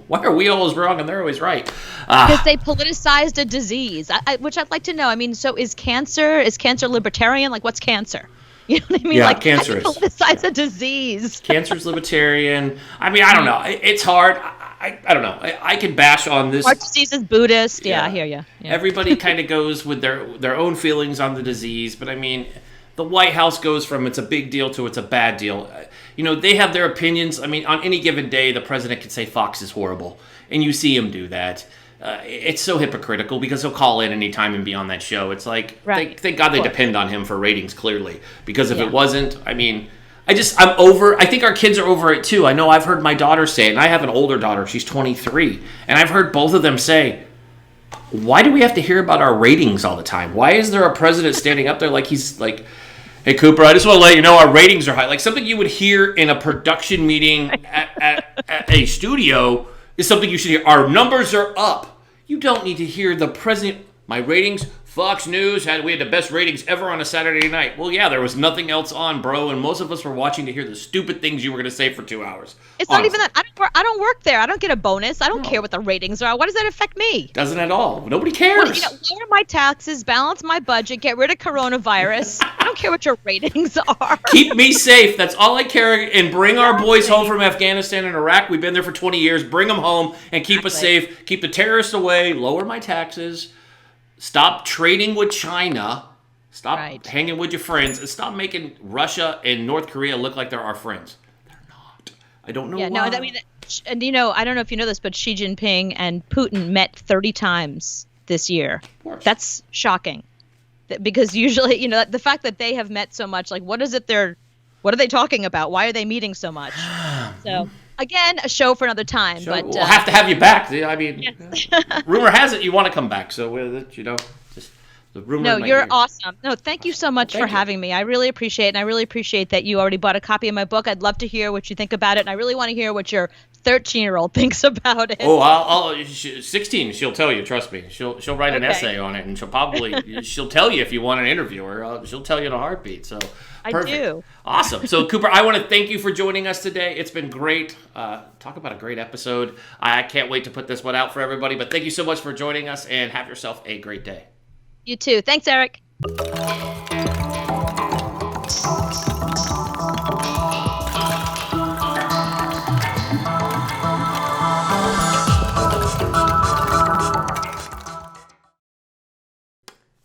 Why are we always wrong and they're always right? Because they politicized a disease, which I'd like to know. I mean, so is cancer libertarian? Like, what's cancer? You know what I mean? Yeah, like, cancer is. Politicize a disease. Cancer's libertarian. I mean, I don't know. It's hard. I don't know. I could bash on this. Heart disease is Buddhist. Yeah, I hear you. Yeah. Everybody kind of goes with their own feelings on the disease. But I mean, the White House goes from it's a big deal to it's a bad deal. They have their opinions. I mean, on any given day, the president could say Fox is horrible. And you see him do that. It's so hypocritical, because he'll call in any time and be on that show. It's like, thank God they depend on him for ratings, clearly. Because if it wasn't, I mean... I'm over. I think our kids are over it too. I know I've heard my daughter say it, and I have an older daughter. She's 23. And I've heard both of them say, why do we have to hear about our ratings all the time? Why is there a president standing up there like he's like, hey, Cooper, I just want to let you know our ratings are high. Like something you would hear in a production meeting at a studio is something you should hear. Our numbers are up. You don't need to hear the president. My ratings, Fox News we had the best ratings ever on a Saturday night. Well, yeah, there was nothing else on, bro, and most of us were watching to hear the stupid things you were going to say for 2 hours. It's not even that. I don't work there. I don't get a bonus. I don't care what the ratings are. Why does that affect me? Doesn't at all. Nobody cares. Well, lower my taxes, balance my budget, get rid of coronavirus. I don't care what your ratings are. Keep me safe. That's all I care. And bring our boys home from Afghanistan and Iraq. We've been there for 20 years. Bring them home and keep us safe. Keep the terrorists away. Lower my taxes. Stop trading with China. Stop hanging with your friends. And stop making Russia and North Korea look like they're our friends. They're not. I don't know why. No, I mean, and I don't know if you know this, but Xi Jinping and Putin met 30 times this year. That's shocking. Because usually, the fact that they have met so much, like, what are they talking about? Why are they meeting so much? So, again, a show for another time. But we'll have to have you back. I mean, rumor has it you want to come back. So, just the rumor. No, you're awesome. No, thank you so much for having me. I really appreciate it. And I really appreciate that you already bought a copy of my book. I'd love to hear what you think about it. And I really want to hear what your 13-year-old thinks about it. Oh, 16, she'll tell you, trust me. She'll write an essay on it, and she'll tell you if you want an interview, or she'll tell you in a heartbeat. So perfect. I do. Awesome. So Cooper, I want to thank you for joining us today. It's been great. Talk about a great episode. I can't wait to put this one out for everybody, but thank you so much for joining us, and have yourself a great day. You too. Thanks, Eric.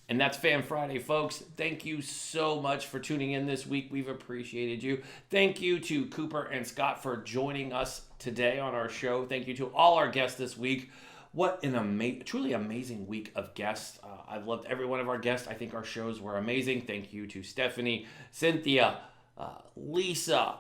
And that's Fan Friday, folks. Thank you so much for tuning in this week. We've appreciated you. Thank you to Cooper and Scott for joining us today on our show. Thank you to all our guests this week. What an truly amazing week of guests. I've loved every one of our guests. I think our shows were amazing. Thank you to Stephanie, Cynthia, Lisa,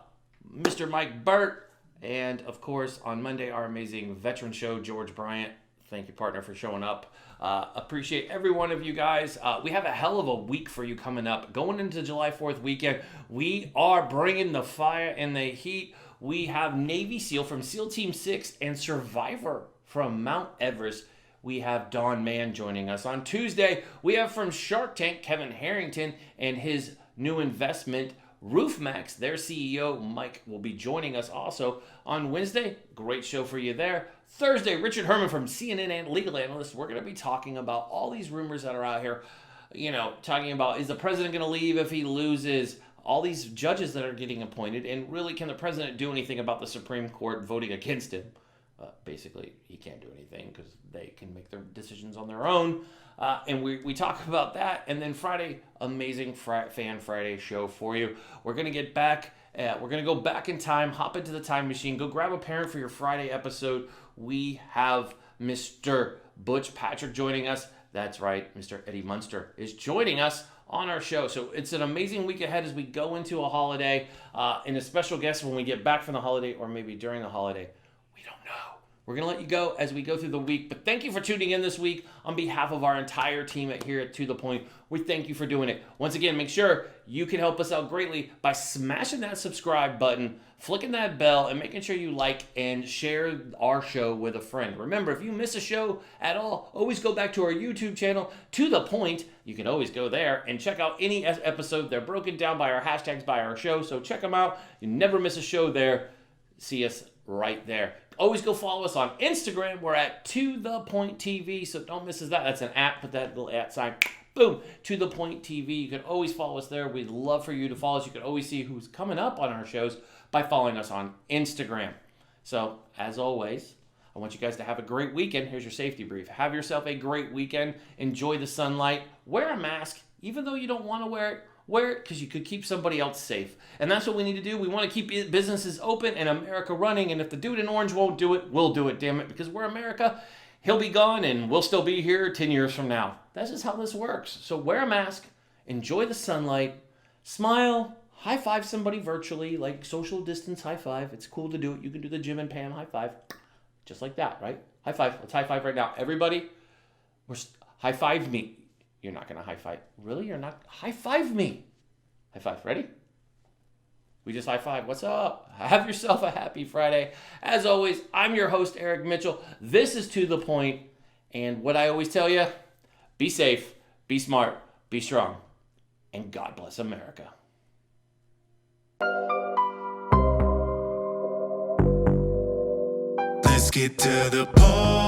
Mr. Mike Burt, and of course on Monday, our amazing veteran show, George Bryant. Thank you, partner, for showing up. Appreciate every one of you guys. We have a hell of a week for you coming up. Going into July 4th weekend, we are bringing the fire and the heat. We have Navy SEAL from SEAL Team 6 and Survivor from Mount Everest. We have Don Mann joining us. On Tuesday, we have from Shark Tank, Kevin Harrington and his new investment, RoofMax. Their CEO, Mike, will be joining us also. On Wednesday, great show for you there. Thursday, Richard Herman from CNN and Legal Analyst. We're going to be talking about all these rumors that are out here. Talking about, is the president going to leave if he loses? All these judges that are getting appointed. And really, can the president do anything about the Supreme Court voting against him? Basically, he can't do anything because they can make their decisions on their own. And we talk about that. And then Friday, amazing Fan Friday show for you. We're going to get back. We're going to go back in time, hop into the time machine, go grab a parent for your Friday episode. We have Mr. Butch Patrick joining us. That's right, Mr. Eddie Munster is joining us on our show. So it's an amazing week ahead as we go into a holiday, and a special guest when we get back from the holiday, or maybe during the holiday. We don't know. We're going to let you go as we go through the week. But thank you for tuning in this week. On behalf of our entire team here at To The Point, we thank you for doing it. Once again, make sure you can help us out greatly by smashing that subscribe button, flicking that bell, and making sure you like and share our show with a friend. Remember, if you miss a show at all, always go back to our YouTube channel, To The Point. You can always go there and check out any episode. They're broken down by our hashtags, by our show. So check them out. You never miss a show there. See us right there. Always go follow us on Instagram. We're at To The Point TV, so don't miss that. That's an app. Put that little at sign. Boom. To The Point TV. You can always follow us there. We'd love for you to follow us. You can always see who's coming up on our shows by following us on Instagram. So, as always, I want you guys to have a great weekend. Here's your safety brief. Have yourself a great weekend. Enjoy the sunlight. Wear a mask, even though you don't want to wear it. Wear it because you could keep somebody else safe. And that's what we need to do. We want to keep businesses open and America running. And if the dude in orange won't do it, we'll do it, damn it. Because we're America. He'll be gone and we'll still be here 10 years from now. That's just how this works. So wear a mask. Enjoy the sunlight. Smile. High five somebody virtually, like social distance high five. It's cool to do it. You can do the Jim and Pam high five. Just like that, right? High five. Let's high five right now. Everybody, high five me. You're not going to high five. Really? You're not? High five me. High five. Ready? We just high five. What's up? Have yourself a happy Friday. As always, I'm your host, Eric Mitchell. This is To The Point. And what I always tell you, Be safe, be smart, be strong, and God bless America. Let's get to the point.